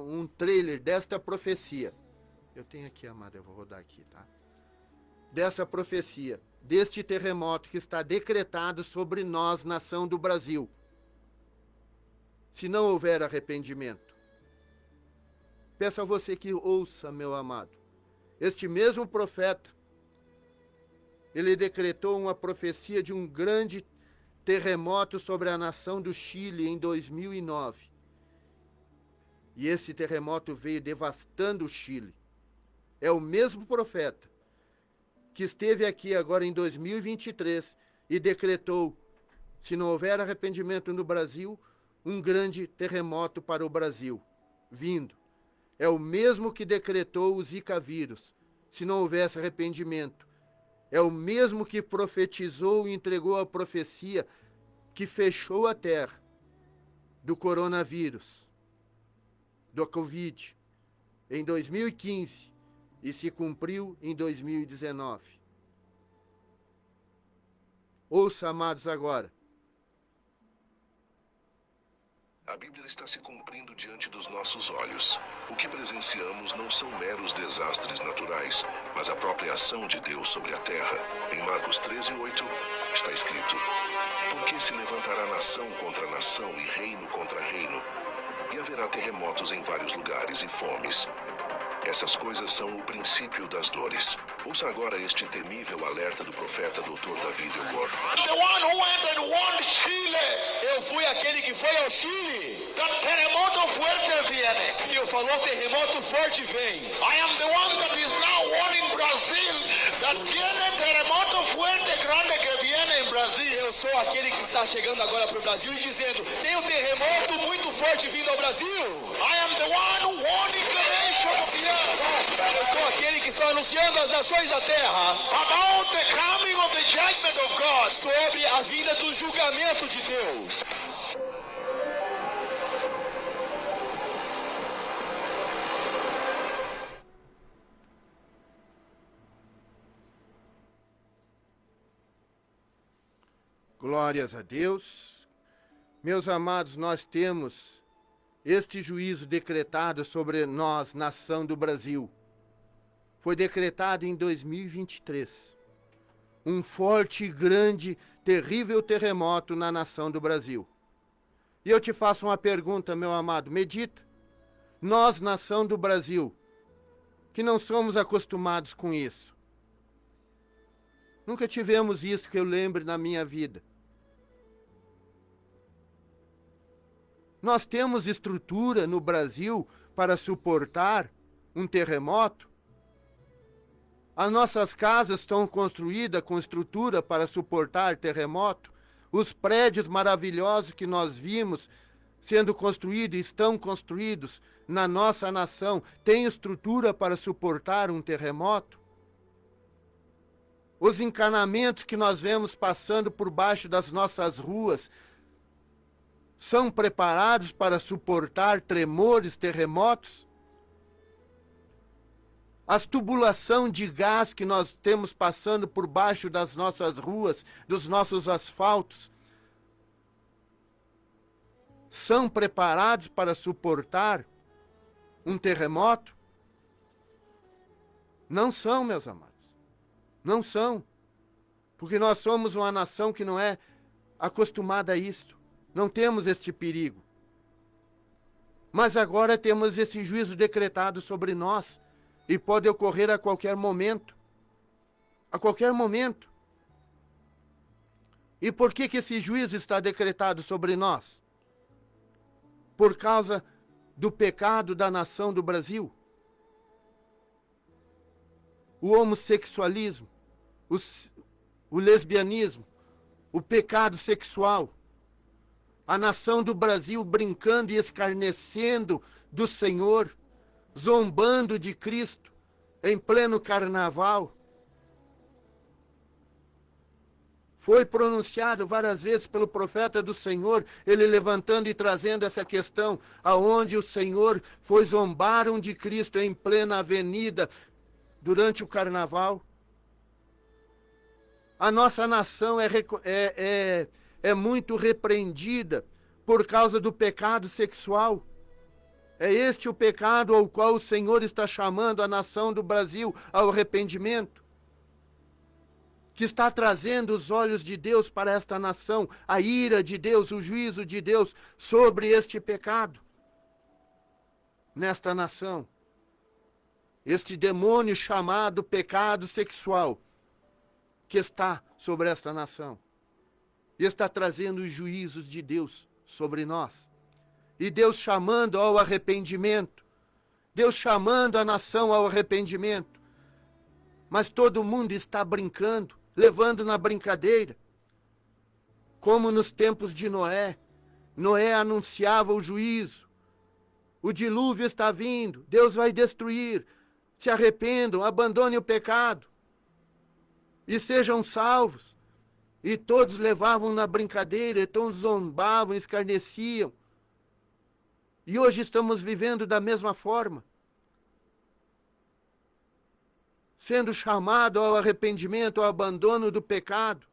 um trailer desta profecia. Eu tenho aqui, amado, eu vou rodar aqui, tá? Dessa profecia, deste terremoto que está decretado sobre nós, nação do Brasil, se não houver arrependimento. Peço a você que ouça, meu amado. Este mesmo profeta, ele decretou uma profecia de um grande terremoto sobre a nação do Chile em 2009. E esse terremoto veio devastando o Chile. É o mesmo profeta que esteve aqui agora em 2023 e decretou, se não houver arrependimento no Brasil, um grande terremoto para o Brasil vindo. É o mesmo que decretou o Zika vírus, se não houvesse arrependimento. É o mesmo que profetizou e entregou a profecia que fechou a terra do coronavírus, do Covid, em 2015 e se cumpriu em 2019. Ouça, amados, agora. A Bíblia está se cumprindo diante dos nossos olhos. O que presenciamos não são meros desastres naturais, mas a própria ação de Deus sobre a terra. Em Marcos 13:8 está escrito: porque se levantará nação contra nação e reino contra reino, e haverá terremotos em vários lugares e fomes. Essas coisas são o princípio das dores. Ouça agora este temível alerta do profeta Dr. David Elmore. The one who went and warned Chile. Eu fui aquele que foi ao Chile. The terremoto fuerte viene. E eu falou, terremoto forte vem. I am the one that is now warning Brazil that tiene terremoto fuerte grande que viene em Brasil. Eu sou aquele que está chegando agora para o Brasil e dizendo, tem um terremoto muito forte vindo ao Brasil. I am the one warning the nation of the earth. Eu sou aquele que está anunciando às nações da terra about the coming of the judgment of God. sobre a vinda do julgamento de Deus. Glórias a Deus. Meus amados, nós temos este juízo decretado sobre nós, nação do Brasil. Foi decretado em 2023. Um forte, grande, terrível terremoto na nação do Brasil. E eu te faço uma pergunta, meu amado, medita. Nós, nação do Brasil, que não somos acostumados com isso. Nunca tivemos isso que eu lembre na minha vida. Nós temos estrutura no Brasil para suportar um terremoto? As nossas casas estão construídas com estrutura para suportar terremoto? Os prédios maravilhosos que nós vimos sendo construídos, estão construídos na nossa nação, têm estrutura para suportar um terremoto? Os encanamentos que nós vemos passando por baixo das nossas ruas são preparados para suportar tremores, terremotos? As tubulações de gás que nós temos passando por baixo das nossas ruas, dos nossos asfaltos, são preparados para suportar um terremoto? Não são, meus amados. Não são. Porque nós somos uma nação que não é acostumada a isso. Não temos este perigo. Mas agora temos esse juízo decretado sobre nós. E pode ocorrer a qualquer momento. A qualquer momento. E por que esse juízo está decretado sobre nós? Por causa do pecado da nação do Brasil. O homossexualismo, o lesbianismo, o pecado sexual. A nação do Brasil brincando e escarnecendo do Senhor, zombando de Cristo em pleno carnaval. Foi pronunciado várias vezes pelo profeta do Senhor, ele levantando e trazendo essa questão, aonde o Senhor foi zombaram de Cristo em plena avenida durante o carnaval. A nossa nação é muito repreendida por causa do pecado sexual. É este o pecado ao qual o Senhor está chamando a nação do Brasil ao arrependimento, que está trazendo os olhos de Deus para esta nação, a ira de Deus, o juízo de Deus sobre este pecado nesta nação. Este demônio chamado pecado sexual que está sobre esta nação e está trazendo os juízos de Deus sobre nós. E Deus chamando ao arrependimento, Deus chamando a nação ao arrependimento. Mas todo mundo está brincando, levando na brincadeira. Como nos tempos de Noé. Noé anunciava o juízo. O dilúvio está vindo, Deus vai destruir. Se arrependam, abandonem o pecado e sejam salvos. E todos levavam na brincadeira, e todos zombavam, escarneciam. E hoje estamos vivendo da mesma forma, sendo chamado ao arrependimento, ao abandono do pecado,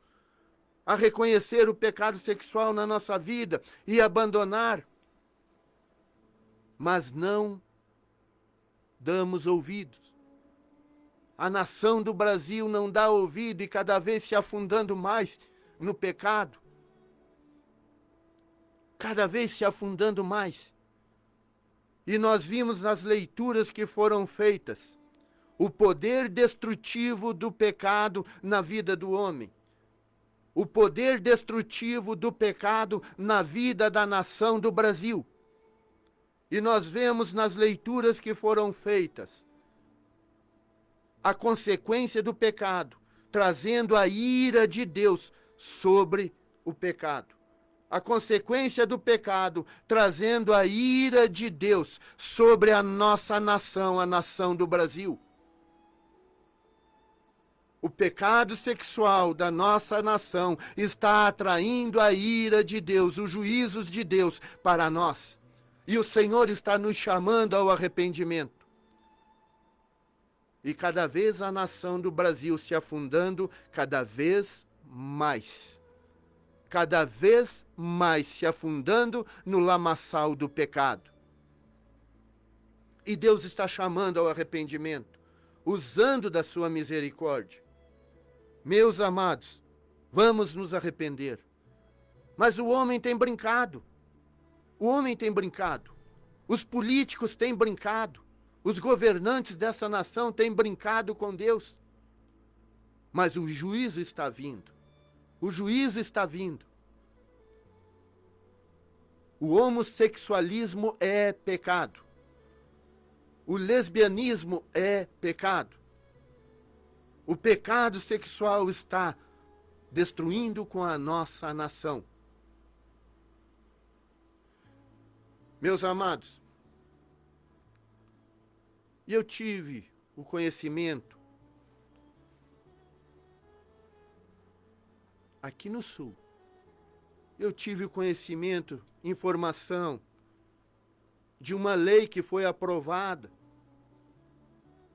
a reconhecer o pecado sexual na nossa vida e abandonar. Mas não damos ouvidos. A nação do Brasil não dá ouvido e cada vez se afundando mais no pecado. Cada vez se afundando mais. E nós vimos nas leituras que foram feitas o poder destrutivo do pecado na vida do homem. O poder destrutivo do pecado na vida da nação do Brasil. E nós vemos nas leituras que foram feitas a consequência do pecado, trazendo a ira de Deus sobre o pecado. A consequência do pecado, trazendo a ira de Deus sobre a nossa nação, a nação do Brasil. O pecado sexual da nossa nação está atraindo a ira de Deus, os juízos de Deus para nós. E o Senhor está nos chamando ao arrependimento. E cada vez a nação do Brasil se afundando cada vez mais. Cada vez mais se afundando no lamaçal do pecado. E Deus está chamando ao arrependimento, usando da sua misericórdia. Meus amados, vamos nos arrepender. Mas o homem tem brincado. O homem tem brincado. Os políticos têm brincado. Os governantes dessa nação têm brincado com Deus. Mas o juízo está vindo. O juízo está vindo. O homossexualismo é pecado. O lesbianismo é pecado. O pecado sexual está destruindo com a nossa nação. Meus amados, eu tive o conhecimento aqui no Sul. Eu tive o conhecimento, informação de uma lei que foi aprovada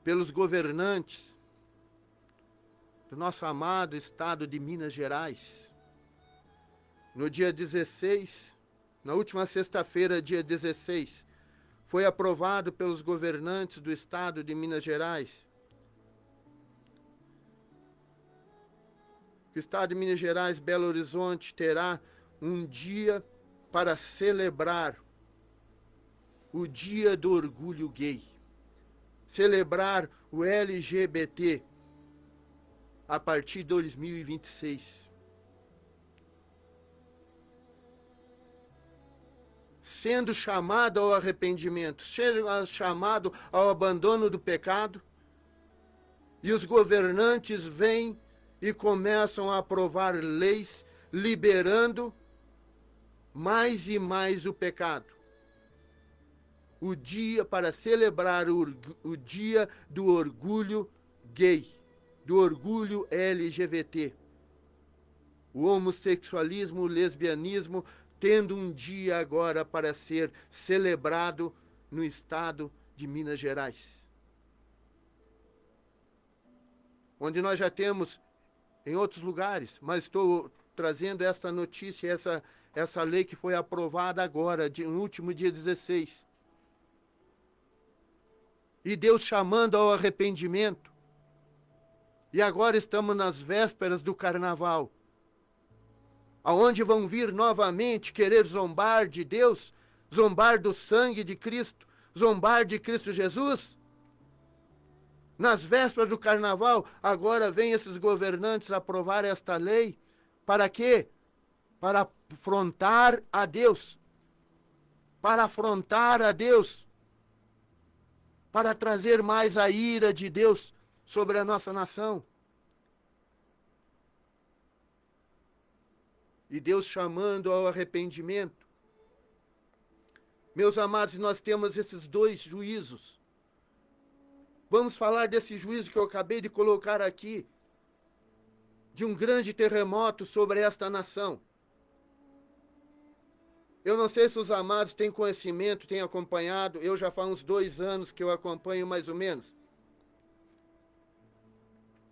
pelos governantes do nosso amado estado de Minas Gerais. No dia 16, na última sexta-feira, dia 16, foi aprovado pelos governantes do estado de Minas Gerais. O estado de Minas Gerais, Belo Horizonte, terá um dia para celebrar o Dia do Orgulho Gay. Celebrar o LGBT a partir de 2026. Sendo chamado ao arrependimento, sendo chamado ao abandono do pecado, e os governantes vêm e começam a aprovar leis liberando mais e mais o pecado. O dia para celebrar o dia do orgulho gay, do orgulho LGBT. O homossexualismo, o lesbianismo, tendo um dia agora para ser celebrado no estado de Minas Gerais. Onde nós já temos em outros lugares, mas estou trazendo esta notícia, essa lei que foi aprovada agora, no último dia 16. E Deus chamando ao arrependimento. E agora estamos nas vésperas do carnaval, aonde vão vir novamente querer zombar de Deus, zombar do sangue de Cristo, zombar de Cristo Jesus. Nas vésperas do carnaval, agora vêm esses governantes aprovar esta lei. Para quê? Para afrontar a Deus. Para afrontar a Deus. Para trazer mais a ira de Deus sobre a nossa nação. E Deus chamando ao arrependimento. Meus amados, nós temos esses dois juízos. Vamos falar desse juízo que eu acabei de colocar aqui, de um grande terremoto sobre esta nação. Eu não sei se os amados têm conhecimento, têm acompanhado, eu já faz uns 2 anos que eu acompanho mais ou menos.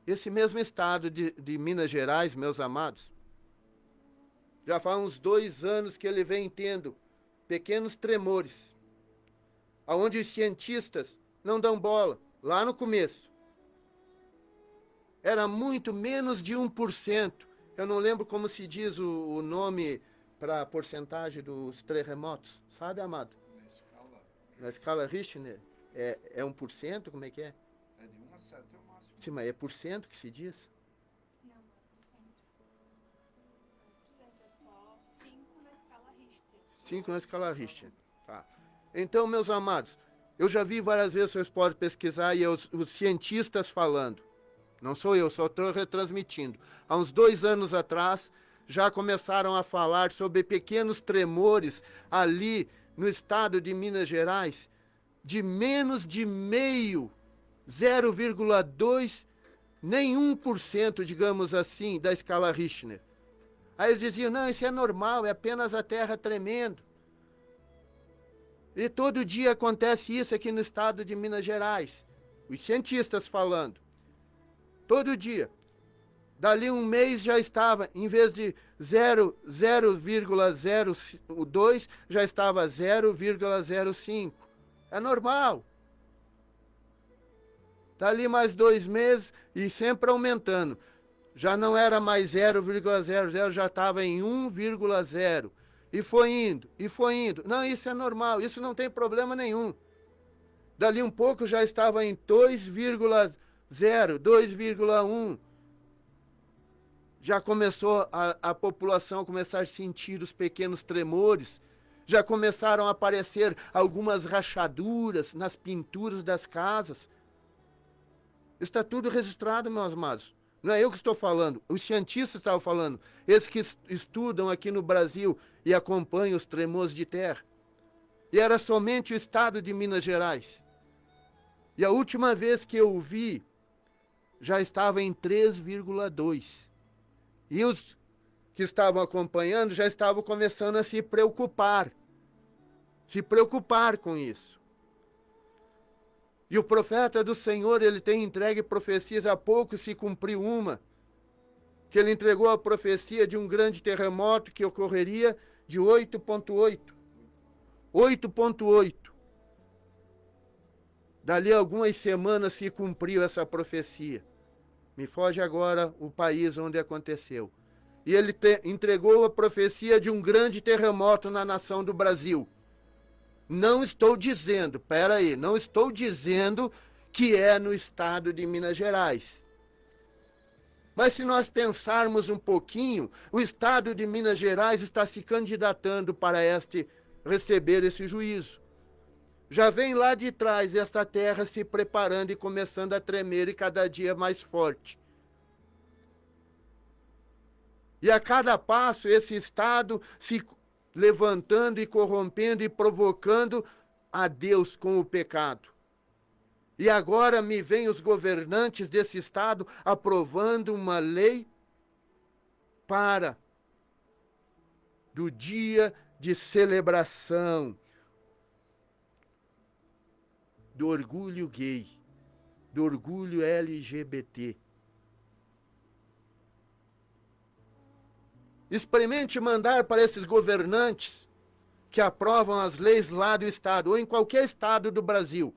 Esse mesmo estado de Minas Gerais, meus amados, já faz uns 2 anos que ele vem tendo pequenos tremores, aonde os cientistas não dão bola. Lá no começo, era muito menos de 1%. Eu não lembro como se diz o nome para a porcentagem dos terremotos. Sabe, amado? Na escala Richter, é 1%? Como é que é? É de 1 a 7 é o máximo. Sim, mas é por cento que se diz? Não, não é por cento. 1% é só 5 na escala Richter. 5 na escala Richter. Tá. Então, meus amados, eu já vi várias vezes, vocês podem pesquisar, e os cientistas falando. Não sou eu, só estou retransmitindo. Há uns 2 anos atrás, já começaram a falar sobre pequenos tremores ali no estado de Minas Gerais, de menos de meio, 0,2, nem 1%, digamos assim, da escala Richter. Aí eles diziam, não, isso é normal, é apenas a terra tremendo. E todo dia acontece isso aqui no estado de Minas Gerais. Os cientistas falando. Todo dia. Dali um mês já estava, em vez de 0,02, já estava 0,05. É normal. Dali mais 2 meses e sempre aumentando. Já não era mais 0,00, já estava em 1,0. E foi indo, e foi indo. Não, isso é normal, isso não tem problema nenhum. Dali um pouco já estava em 2,0, 2,1. Já começou a população começar a sentir os pequenos tremores. Já começaram a aparecer algumas rachaduras nas pinturas das casas. Está tudo registrado, meus amados. Não é eu que estou falando, os cientistas estavam falando. Esses que estudam aqui no Brasil e acompanham os tremores de terra. E era somente o estado de Minas Gerais. E a última vez que eu vi, já estava em 3,2. E os que estavam acompanhando já estavam começando a se preocupar. Se preocupar com isso. E o profeta do Senhor, ele tem entregue profecias, há pouco se cumpriu uma, que ele entregou a profecia de um grande terremoto que ocorreria de 8,8. 8,8. Dali algumas semanas se cumpriu essa profecia. Me foge agora o país onde aconteceu. E ele entregou a profecia de um grande terremoto na nação do Brasil. Não estou dizendo, não estou dizendo que é no estado de Minas Gerais. Mas se nós pensarmos um pouquinho, o estado de Minas Gerais está se candidatando para receber esse juízo. Já vem lá de trás esta terra se preparando e começando a tremer e cada dia mais forte. E a cada passo esse estado se levantando e corrompendo e provocando a Deus com o pecado. E agora me vêm os governantes desse estado aprovando uma lei para do dia de celebração do orgulho gay, do orgulho LGBT. Experimente mandar para esses governantes que aprovam as leis lá do estado, ou em qualquer estado do Brasil.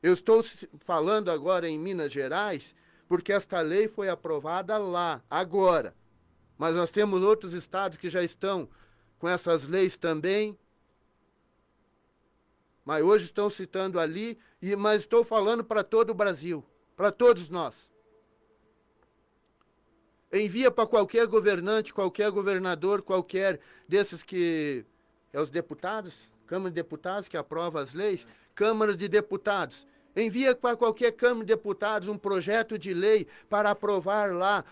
Eu estou falando agora em Minas Gerais, porque esta lei foi aprovada lá, agora. Mas nós temos outros estados que já estão com essas leis também. Mas hoje estão citando ali, mas estou falando para todo o Brasil, para todos nós. Envia para qualquer governante, qualquer governador, qualquer desses que... É os deputados, Câmara de Deputados que aprova as leis, Câmara de Deputados. Envia para qualquer Câmara de Deputados um projeto de lei para aprovar lá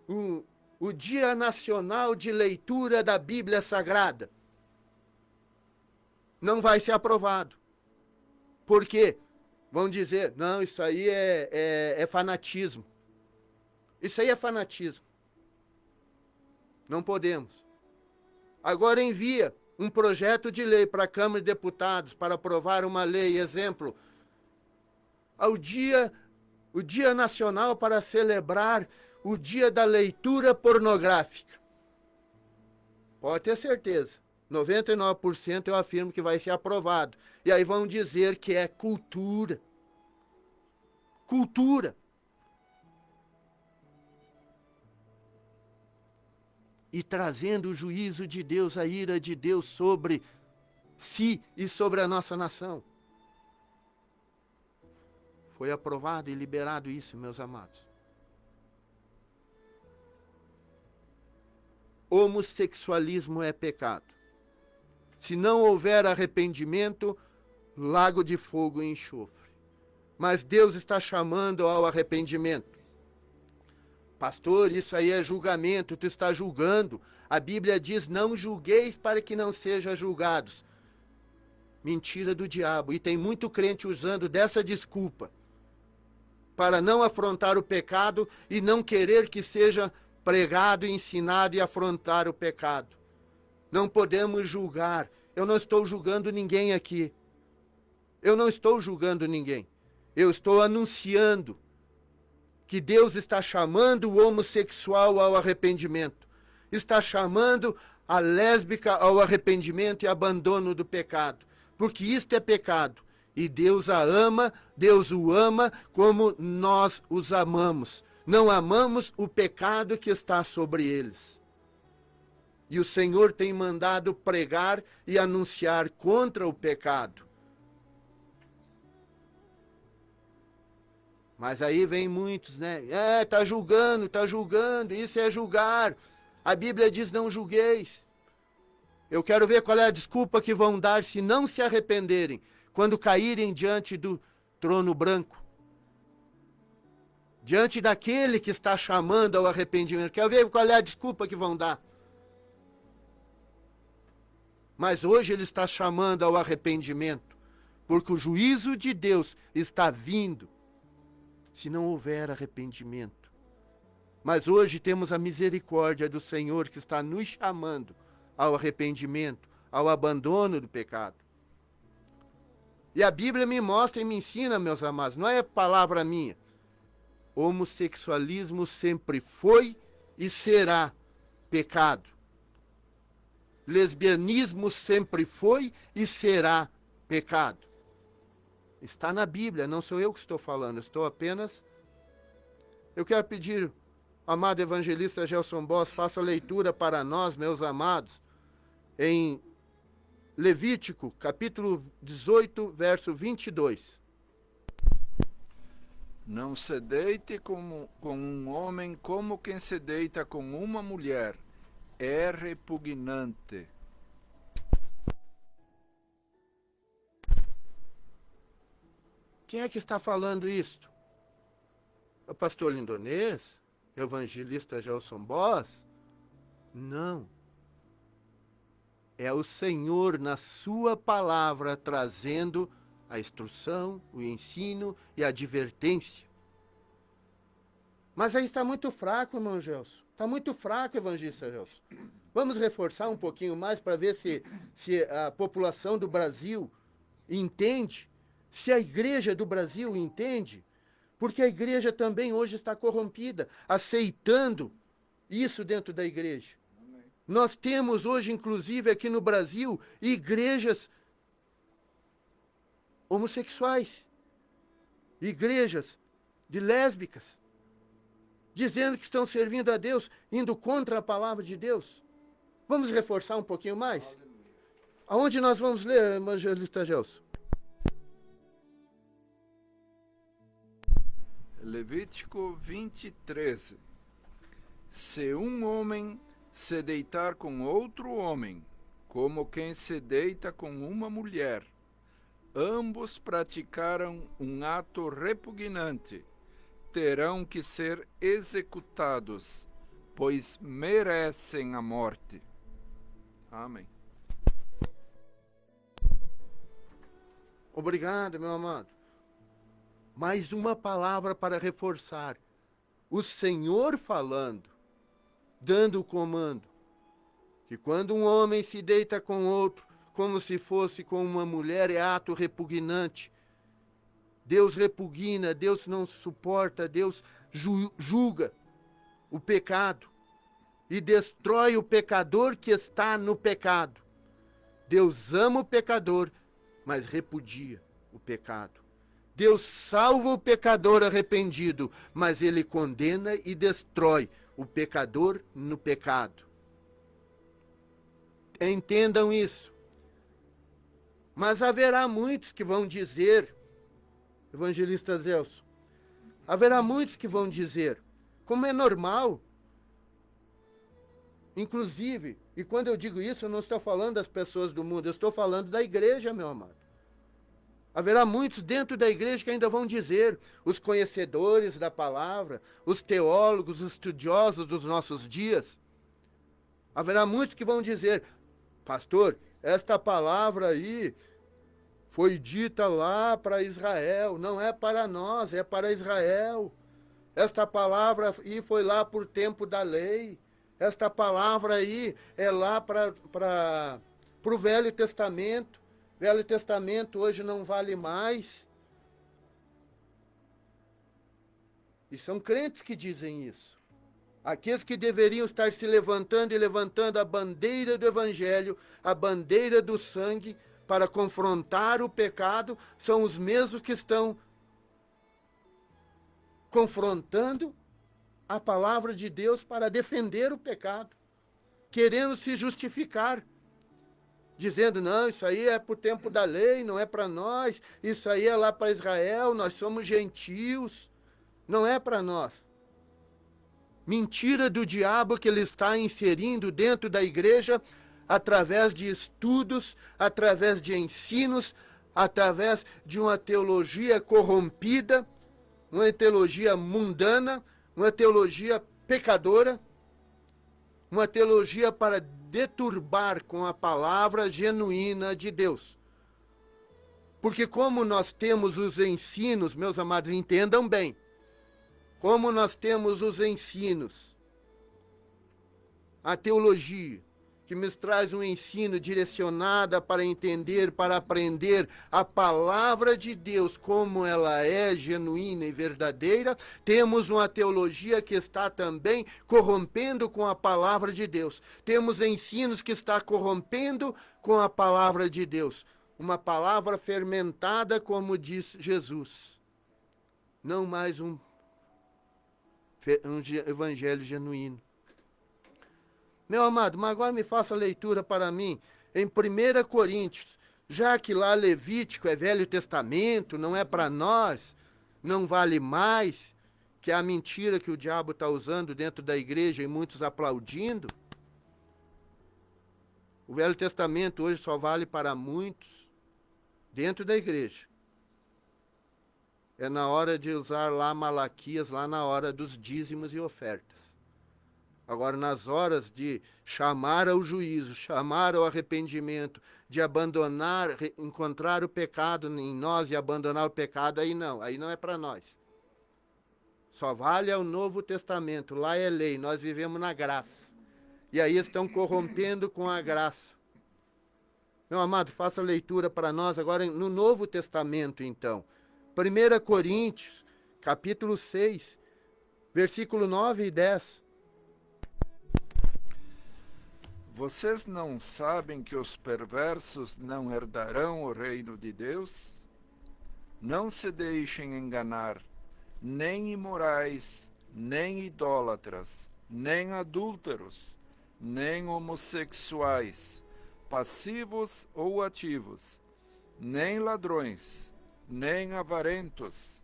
o Dia Nacional de Leitura da Bíblia Sagrada. Não vai ser aprovado. Por quê? Vão dizer, não, isso aí é fanatismo. Isso aí é fanatismo. Não podemos. Agora envia um projeto de lei para a Câmara de Deputados para aprovar uma lei, exemplo, o Dia Nacional para celebrar o Dia da Leitura Pornográfica. Pode ter certeza, 99% eu afirmo que vai ser aprovado. E aí vão dizer que é cultura. Cultura. E trazendo o juízo de Deus, a ira de Deus sobre si e sobre a nossa nação. Foi aprovado e liberado isso, meus amados. Homossexualismo é pecado. Se não houver arrependimento, lago de fogo e enxofre. Mas Deus está chamando ao arrependimento. Pastor, isso aí é julgamento, tu está julgando. A Bíblia diz, não julgueis para que não sejam julgados. Mentira do diabo. E tem muito crente usando dessa desculpa para não afrontar o pecado e não querer que seja pregado, ensinado e afrontar o pecado. Não podemos julgar. Eu não estou julgando ninguém aqui. Eu não estou julgando ninguém. Eu estou anunciando que Deus está chamando o homossexual ao arrependimento. Está chamando a lésbica ao arrependimento e abandono do pecado. Porque isto é pecado. E Deus a ama, Deus o ama como nós os amamos. Não amamos o pecado que está sobre eles. E o Senhor tem mandado pregar e anunciar contra o pecado. Mas aí vem muitos, né? Tá julgando, isso é julgar. A Bíblia diz, não julgueis. Eu quero ver qual é a desculpa que vão dar se não se arrependerem, quando caírem diante do trono branco. Diante daquele que está chamando ao arrependimento. Quero ver qual é a desculpa que vão dar. Mas hoje ele está chamando ao arrependimento, porque o juízo de Deus está vindo, se não houver arrependimento. Mas hoje temos a misericórdia do Senhor que está nos chamando ao arrependimento, ao abandono do pecado. E a Bíblia me mostra e me ensina, meus amados, não é palavra minha. Homossexualismo sempre foi e será pecado. Lesbianismo sempre foi e será pecado. Está na Bíblia, não sou eu que estou falando, estou apenas... Eu quero pedir, amado evangelista Gelson Boss, faça leitura para nós, meus amados, em Levítico, capítulo 18, verso 22. Não se deite com um homem como quem se deita com uma mulher. É repugnante. Quem é que está falando isto? O pastor Lindonês? O evangelista Gelson Boss? Não. É o Senhor na sua palavra trazendo a instrução, o ensino e a advertência. Mas aí está muito fraco, irmão Gelson. Está muito fraco, evangelista Gelson. Vamos reforçar um pouquinho mais para ver se a população do Brasil entende, se a igreja do Brasil entende, porque a igreja também hoje está corrompida, aceitando isso dentro da igreja. Nós temos hoje, inclusive aqui no Brasil, igrejas homossexuais, igrejas de lésbicas, dizendo que estão servindo a Deus, indo contra a palavra de Deus. Vamos reforçar um pouquinho mais? Aonde nós vamos ler, evangelista Gelson? Levítico 20:13. Se um homem se deitar com outro homem, como quem se deita com uma mulher, ambos praticaram um ato repugnante, terão que ser executados, pois merecem a morte. Amém. Obrigado, meu amado. Mais uma palavra para reforçar. O Senhor falando, dando o comando, que quando um homem se deita com outro, como se fosse com uma mulher, é ato repugnante. Deus repugna, Deus não suporta, Deus julga o pecado e destrói o pecador que está no pecado. Deus ama o pecador, mas repudia o pecado. Deus salva o pecador arrependido, mas ele condena e destrói o pecador no pecado. Entendam isso. Mas haverá muitos que vão dizer, evangelista Zelso, haverá muitos que vão dizer, como é normal, inclusive, e quando eu digo isso, eu não estou falando das pessoas do mundo, eu estou falando da igreja, meu amado. Haverá muitos dentro da igreja que ainda vão dizer, os conhecedores da palavra, os teólogos, os estudiosos dos nossos dias. Haverá muitos que vão dizer, pastor, esta palavra aí foi dita lá para Israel, não é para nós, é para Israel. Esta palavra aí foi lá por tempo da lei. Esta palavra aí é lá para o Velho Testamento. Velho Testamento hoje não vale mais. E são crentes que dizem isso. Aqueles que deveriam estar se levantando e levantando a bandeira do Evangelho, a bandeira do sangue, para confrontar o pecado, são os mesmos que estão confrontando a palavra de Deus para defender o pecado, querendo se justificar. Dizendo, não, isso aí é por tempo da lei, não é para nós, isso aí é lá para Israel, nós somos gentios, não é para nós. Mentira do diabo que ele está inserindo dentro da igreja, através de estudos, através de ensinos, através de uma teologia corrompida, uma teologia mundana, uma teologia pecadora, uma teologia para deturbar com a palavra genuína de Deus. Porque como nós temos os ensinos, meus amados, entendam bem, como nós temos os ensinos, a teologia, que nos traz um ensino direcionada para entender, para aprender a palavra de Deus como ela é genuína e verdadeira, temos uma teologia que está também corrompendo com a palavra de Deus. Temos ensinos que está corrompendo com a palavra de Deus. Uma palavra fermentada, como diz Jesus. Não mais um evangelho genuíno. Meu amado, mas agora me faça a leitura para mim, em 1 Coríntios, já que lá Levítico é Velho Testamento, não é para nós, não vale mais, que é a mentira que o diabo está usando dentro da igreja e muitos aplaudindo. O Velho Testamento hoje só vale para muitos dentro da igreja. É na hora de usar lá Malaquias, lá na hora dos dízimos e ofertas. Agora, nas horas de chamar ao juízo, chamar ao arrependimento, de abandonar, encontrar o pecado em nós e abandonar o pecado, aí não é para nós. Só vale ao Novo Testamento, lá é lei, nós vivemos na graça. E aí estão corrompendo com a graça. Meu amado, faça a leitura para nós agora no Novo Testamento, então. 1 Coríntios, capítulo 6, versículo 9 e 10. Vocês não sabem que os perversos não herdarão o reino de Deus? Não se deixem enganar, nem imorais, nem idólatras, nem adúlteros, nem homossexuais, passivos ou ativos, nem ladrões, nem avarentos,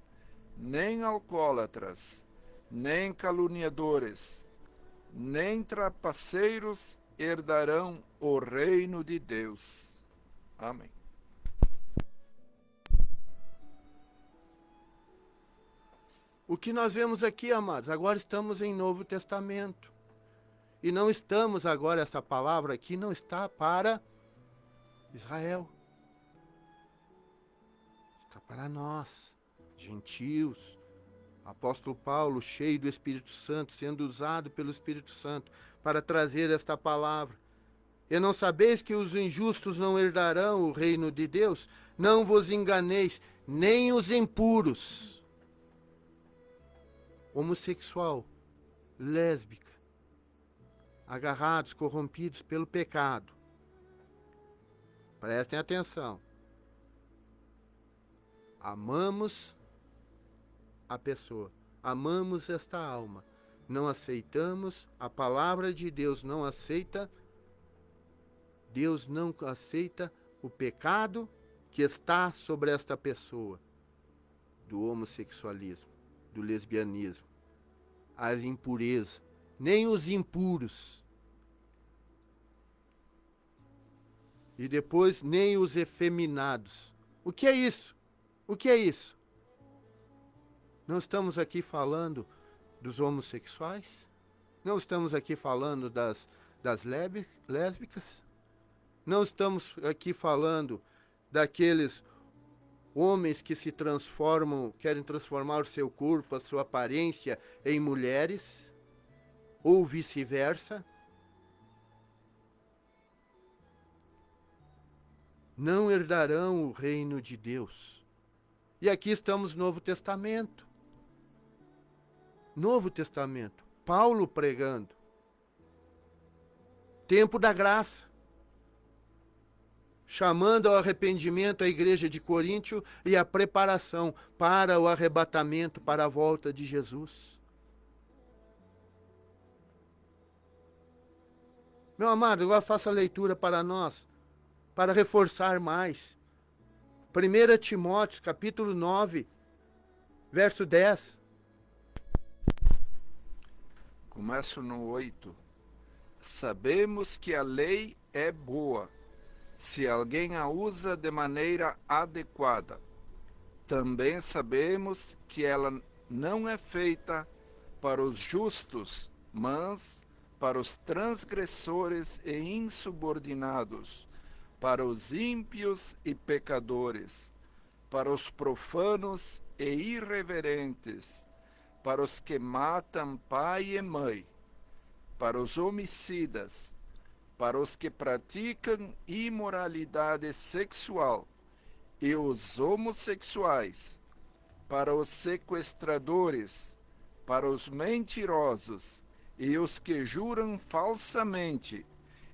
nem alcoólatras, nem caluniadores, nem trapaceiros herdarão o reino de Deus. Amém. O que nós vemos aqui, amados, agora estamos em Novo Testamento. E não estamos agora, essa palavra aqui não está para Israel. Está para nós, gentios. Apóstolo Paulo, cheio do Espírito Santo, sendo usado pelo Espírito Santo para trazer esta palavra. E não sabeis que os injustos não herdarão o reino de Deus? Não vos enganeis, nem os impuros, homossexual, lésbica, agarrados, corrompidos pelo pecado. Prestem atenção. Amamos a pessoa, amamos esta alma, não aceitamos a palavra de Deus, não aceita, Deus não aceita o pecado que está sobre esta pessoa, do homossexualismo, do lesbianismo, as impurezas, nem os impuros, e depois nem os efeminados. O que é isso? O que é isso? Não estamos aqui falando dos homossexuais? Não estamos aqui falando das lésbicas? Não estamos aqui falando daqueles homens que se transformam, querem transformar o seu corpo, a sua aparência em mulheres? Ou vice-versa? Não herdarão o reino de Deus. E aqui estamos no Novo Testamento. Novo Testamento. Paulo pregando. Tempo da graça. Chamando ao arrependimento a igreja de Coríntio e a preparação para o arrebatamento, para a volta de Jesus. Meu amado, agora faça a leitura para nós, para reforçar mais. 1 Timóteo, capítulo 9, verso 10. Começo no 8. Sabemos que a lei é boa, se alguém a usa de maneira adequada. Também sabemos que ela não é feita para os justos, mas para os transgressores e insubordinados, para os ímpios e pecadores, para os profanos e irreverentes, para os que matam pai e mãe, para os homicidas, para os que praticam imoralidade sexual e os homossexuais, para os sequestradores, para os mentirosos e os que juram falsamente,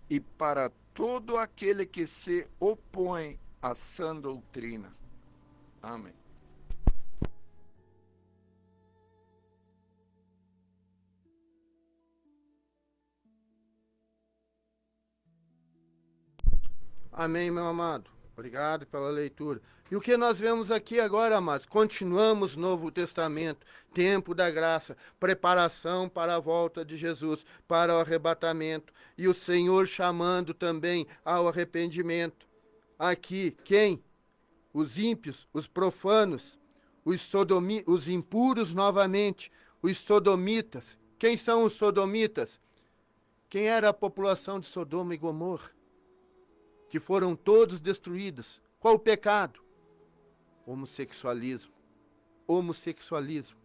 e para todo aquele que se opõe à sã doutrina. Amém. Amém, meu amado. Obrigado pela leitura. E o que nós vemos aqui agora, amados? Continuamos Novo Testamento, tempo da graça, preparação para a volta de Jesus, para o arrebatamento, e o Senhor chamando também ao arrependimento. Aqui, quem? Os ímpios, os profanos, os impuros novamente, os sodomitas. Quem são os sodomitas? Quem era a população de Sodoma e Gomorra? Que foram todos destruídos. Qual o pecado? Homossexualismo. Homossexualismo.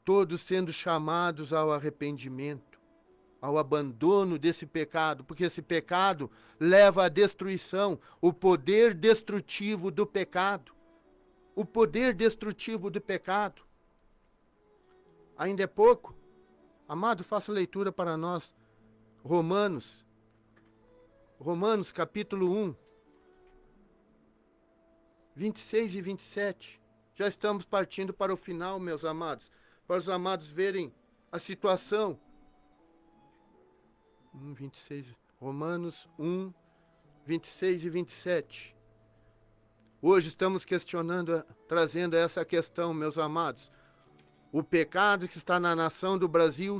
Todos sendo chamados ao arrependimento, ao abandono desse pecado, porque esse pecado leva à destruição, o poder destrutivo do pecado. O poder destrutivo do pecado. Ainda é pouco. Amado, faça leitura para nós. Romanos capítulo 1, 26 e 27. Já estamos partindo para o final, meus amados. Para os amados verem a situação. 26, Romanos 1, 26 e 27. Hoje estamos questionando, trazendo essa questão, meus amados. O pecado que está na nação do Brasil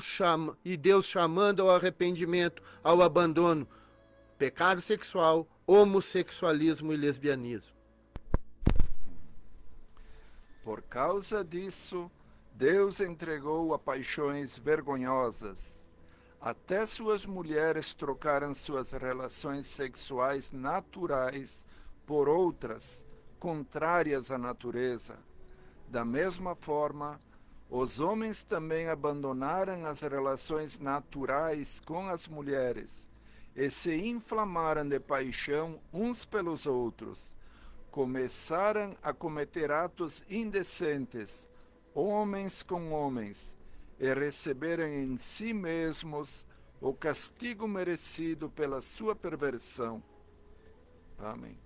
e Deus chamando ao arrependimento, ao abandono. Pecado sexual, homossexualismo e lesbianismo. Por causa disso, Deus entregou a paixões vergonhosas. Até suas mulheres trocaram suas relações sexuais naturais por outras, contrárias à natureza. Da mesma forma, os homens também abandonaram as relações naturais com as mulheres e se inflamaram de paixão uns pelos outros. Começaram a cometer atos indecentes, homens com homens, e receberam em si mesmos o castigo merecido pela sua perversão. Amém.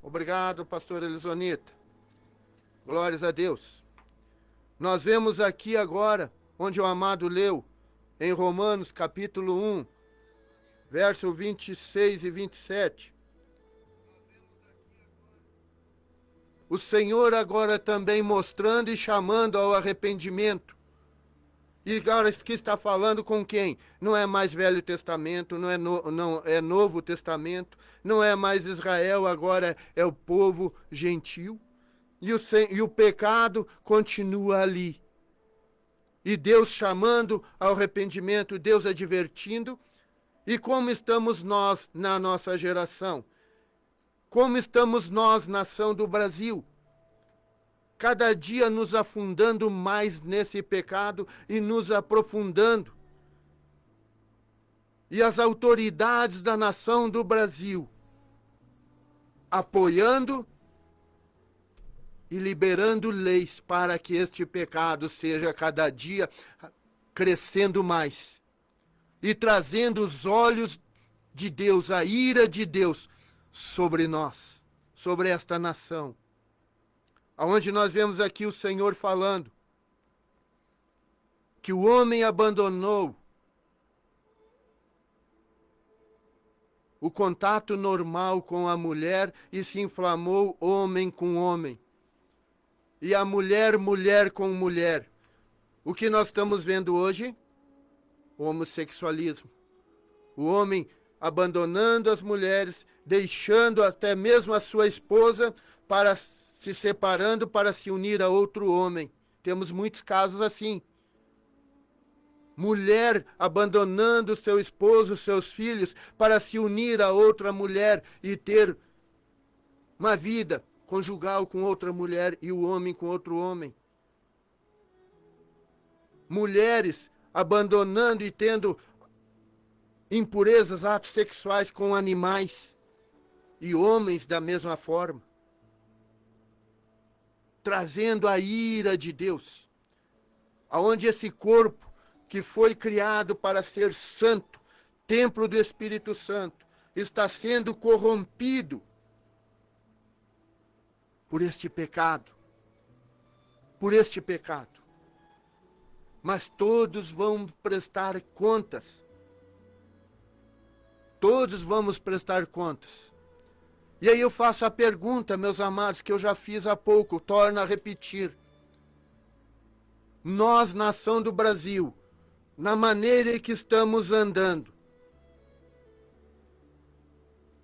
Obrigado, pastor Elisonita. Glórias a Deus. Nós vemos aqui agora, onde o amado leu, em Romanos capítulo 1, verso 26 e 27. O Senhor agora também mostrando e chamando ao arrependimento. E agora que está falando com quem? Não é mais Velho Testamento, não é Novo Testamento, não é mais Israel, agora é o povo gentil. E o pecado continua ali. E Deus chamando ao arrependimento, Deus advertindo. E como estamos nós na nossa geração? Como estamos nós, nação do Brasil? Cada dia nos afundando mais nesse pecado e nos aprofundando. E as autoridades da nação do Brasil apoiando e liberando leis para que este pecado seja cada dia crescendo mais e trazendo os olhos de Deus, a ira de Deus sobre nós, sobre esta nação. Aonde nós vemos aqui o Senhor falando que o homem abandonou o contato normal com a mulher e se inflamou homem com homem. E a mulher, mulher com mulher. O que nós estamos vendo hoje? O homossexualismo. O homem abandonando as mulheres, deixando até mesmo a sua esposa para se separando para se unir a outro homem. Temos muitos casos assim. Mulher abandonando seu esposo, seus filhos, para se unir a outra mulher e ter uma vida conjugal com outra mulher e o homem com outro homem. Mulheres abandonando e tendo impurezas, atos sexuais com animais. E homens da mesma forma. Trazendo a ira de Deus, aonde esse corpo que foi criado para ser santo, templo do Espírito Santo, está sendo corrompido por este pecado. Por este pecado. Mas todos vão prestar contas. Todos vamos prestar contas. E aí eu faço a pergunta, meus amados, que eu já fiz há pouco, torno a repetir. Nós, nação do Brasil, na maneira em que estamos andando,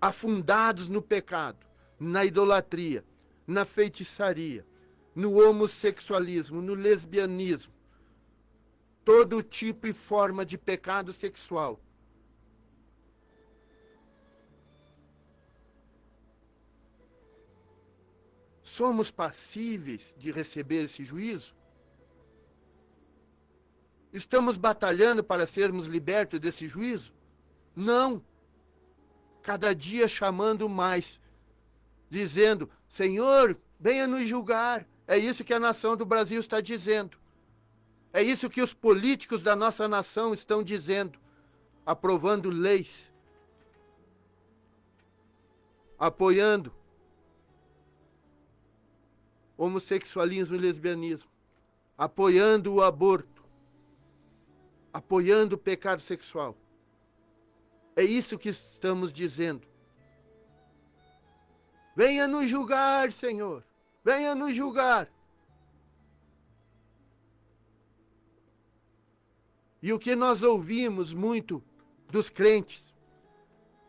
afundados no pecado, na idolatria, na feitiçaria, no homossexualismo, no lesbianismo, todo tipo e forma de pecado sexual. Somos passíveis de receber esse juízo? Estamos batalhando para sermos libertos desse juízo? Não. Cada dia chamando mais, dizendo, Senhor, venha nos julgar. É isso que a nação do Brasil está dizendo. É isso que os políticos da nossa nação estão dizendo, aprovando leis, apoiando homossexualismo e lesbianismo, apoiando o aborto, apoiando o pecado sexual. É isso que estamos dizendo. Venha nos julgar, Senhor. Venha nos julgar. E o que nós ouvimos muito dos crentes,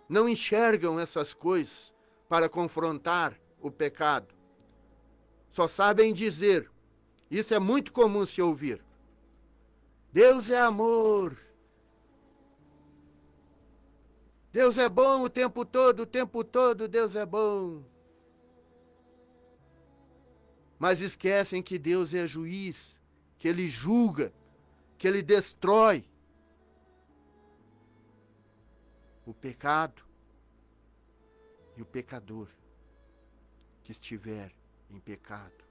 não enxergam essas coisas para confrontar o pecado. Só sabem dizer, isso é muito comum se ouvir, Deus é amor. Deus é bom o tempo todo Deus é bom. Mas esquecem que Deus é juiz, que Ele julga, que Ele destrói o pecado e o pecador que estiver em pecado.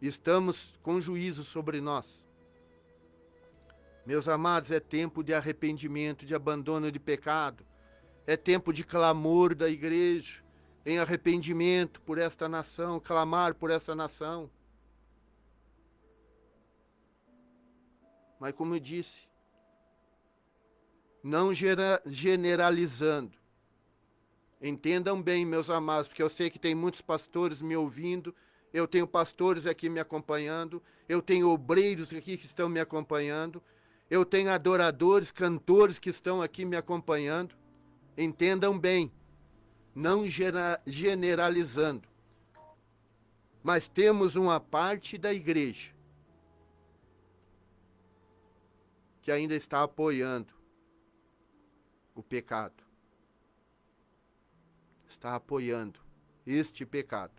Estamos com juízo sobre nós. Meus amados, é tempo de arrependimento, de abandono de pecado. É tempo de clamor da igreja em arrependimento por esta nação, clamar por esta nação. Mas como eu disse, não generalizando. Entendam bem, meus amados, porque eu sei que tem muitos pastores me ouvindo, eu tenho pastores aqui me acompanhando, eu tenho obreiros aqui que estão me acompanhando, eu tenho adoradores, cantores que estão aqui me acompanhando. Entendam bem, não generalizando, mas temos uma parte da igreja que ainda está apoiando o pecado. Está apoiando este pecado.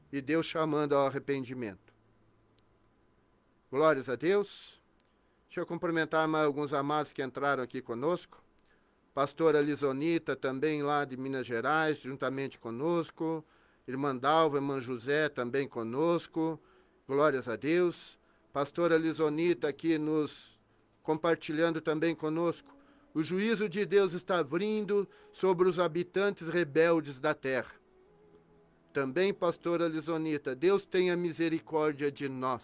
E Deus chamando ao arrependimento. Glórias a Deus. Deixa eu cumprimentar mais alguns amados que entraram aqui conosco. Pastora Lisonita, também lá de Minas Gerais, juntamente conosco. Irmã Dalva, irmã José, também conosco. Glórias a Deus. Pastora Lisonita aqui nos compartilhando também conosco. O juízo de Deus está vindo sobre os habitantes rebeldes da terra. Também, pastora Lisonita, Deus tenha misericórdia de nós.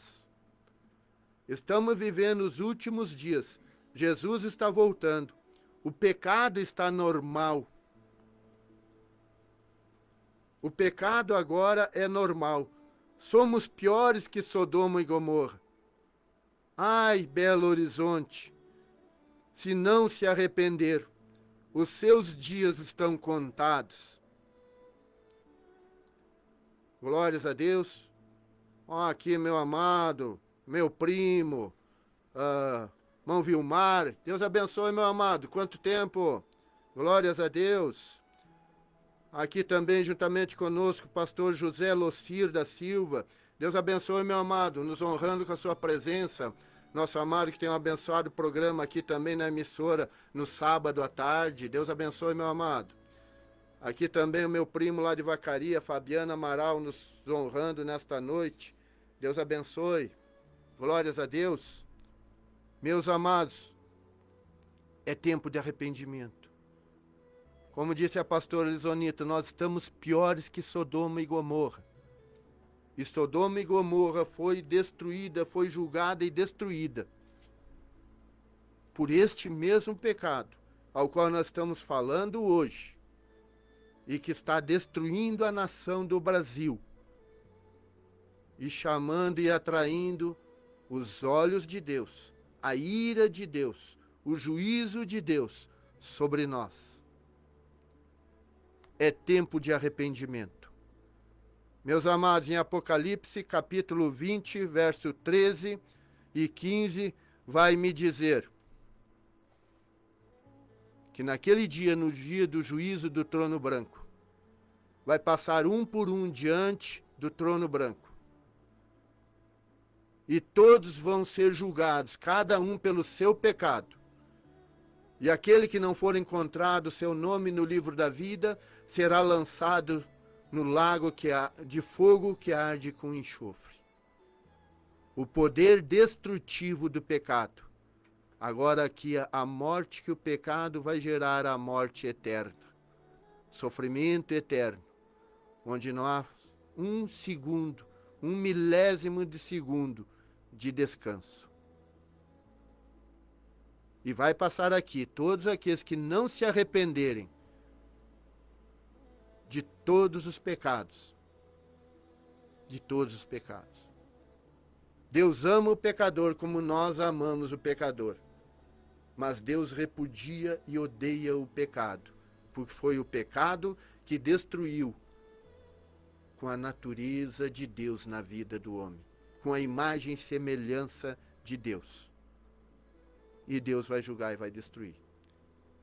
Estamos vivendo os últimos dias. Jesus está voltando. O pecado está normal. O pecado agora é normal. Somos piores que Sodoma e Gomorra. Ai, Belo Horizonte, se não se arrepender, os seus dias estão contados. Glórias a Deus. Ó, aqui meu amado, meu primo, irmão Vilmar. Deus abençoe, meu amado. Quanto tempo? Glórias a Deus. Aqui também, juntamente conosco, o pastor José Locir da Silva. Deus abençoe, meu amado, nos honrando com a sua presença. Nosso amado que tem um abençoado programa aqui também na emissora, no sábado à tarde. Deus abençoe, meu amado. Aqui também o meu primo lá de Vacaria, Fabiana Amaral, nos honrando nesta noite. Deus abençoe. Glórias a Deus. Meus amados, é tempo de arrependimento. Como disse a pastora Lisonita, nós estamos piores que Sodoma e Gomorra. E Sodoma e Gomorra foi destruída, foi julgada e destruída por este mesmo pecado, ao qual nós estamos falando hoje, e que está destruindo a nação do Brasil, e chamando e atraindo os olhos de Deus, a ira de Deus, o juízo de Deus sobre nós. É tempo de arrependimento. Meus amados, em Apocalipse, capítulo 20, verso 13 e 15, vai me dizer que naquele dia, no dia do juízo do trono branco, vai passar um por um diante do trono branco. E todos vão ser julgados, cada um pelo seu pecado. E aquele que não for encontrado seu nome no livro da vida, será lançado no lago de fogo que arde com enxofre. O poder destrutivo do pecado. Agora aqui a morte que o pecado vai gerar, a morte eterna. Sofrimento eterno. Onde não há um segundo, um milésimo de segundo de descanso. E vai passar aqui todos aqueles que não se arrependerem de todos os pecados. De todos os pecados. Deus ama o pecador como nós amamos o pecador. Mas Deus repudia e odeia o pecado, porque foi o pecado que destruiu com a natureza de Deus na vida do homem, com a imagem e semelhança de Deus. E Deus vai julgar e vai destruir.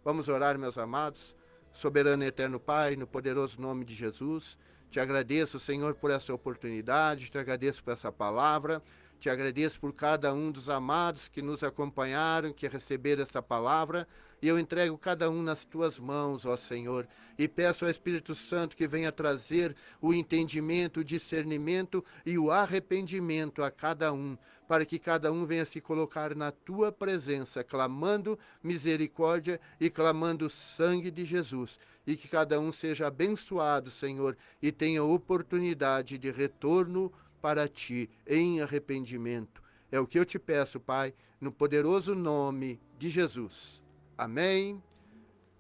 Vamos orar, meus amados. Soberano e eterno Pai, no poderoso nome de Jesus, te agradeço, Senhor, por essa oportunidade, te agradeço por essa palavra, te agradeço por cada um dos amados que nos acompanharam, que receberam essa palavra, e eu entrego cada um nas tuas mãos, ó Senhor, e peço ao Espírito Santo que venha trazer o entendimento, o discernimento e o arrependimento a cada um, para que cada um venha se colocar na tua presença, clamando misericórdia e clamando o sangue de Jesus, e que cada um seja abençoado, Senhor, e tenha oportunidade de retorno para ti, em arrependimento. É o que eu te peço, Pai, no poderoso nome de Jesus. Amém.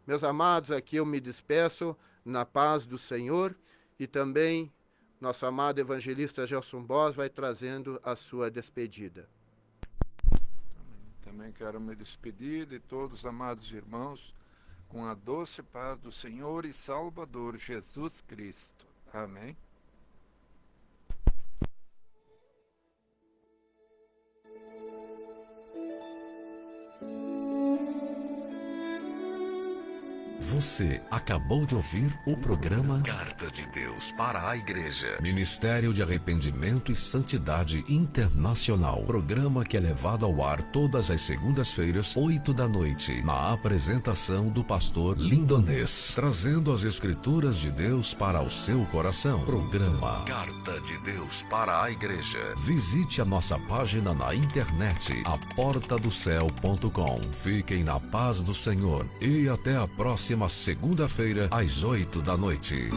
Meus amados, aqui eu me despeço na paz do Senhor, e também nosso amado evangelista Gelson Bos vai trazendo a sua despedida. Também quero me despedir de todos os amados irmãos com a doce paz do Senhor e Salvador Jesus Cristo. Amém. Você acabou de ouvir o programa Carta de Deus para a Igreja, Ministério de Arrependimento e Santidade Internacional. Programa que é levado ao ar todas as segundas-feiras, 8 da noite, na apresentação do pastor Lindonês, trazendo as Escrituras de Deus para o seu coração. Programa Carta de Deus para a Igreja. Visite a nossa página na internet, aportadocel.com. Fiquem na paz do Senhor e até a próxima segunda-feira, às 8 da noite.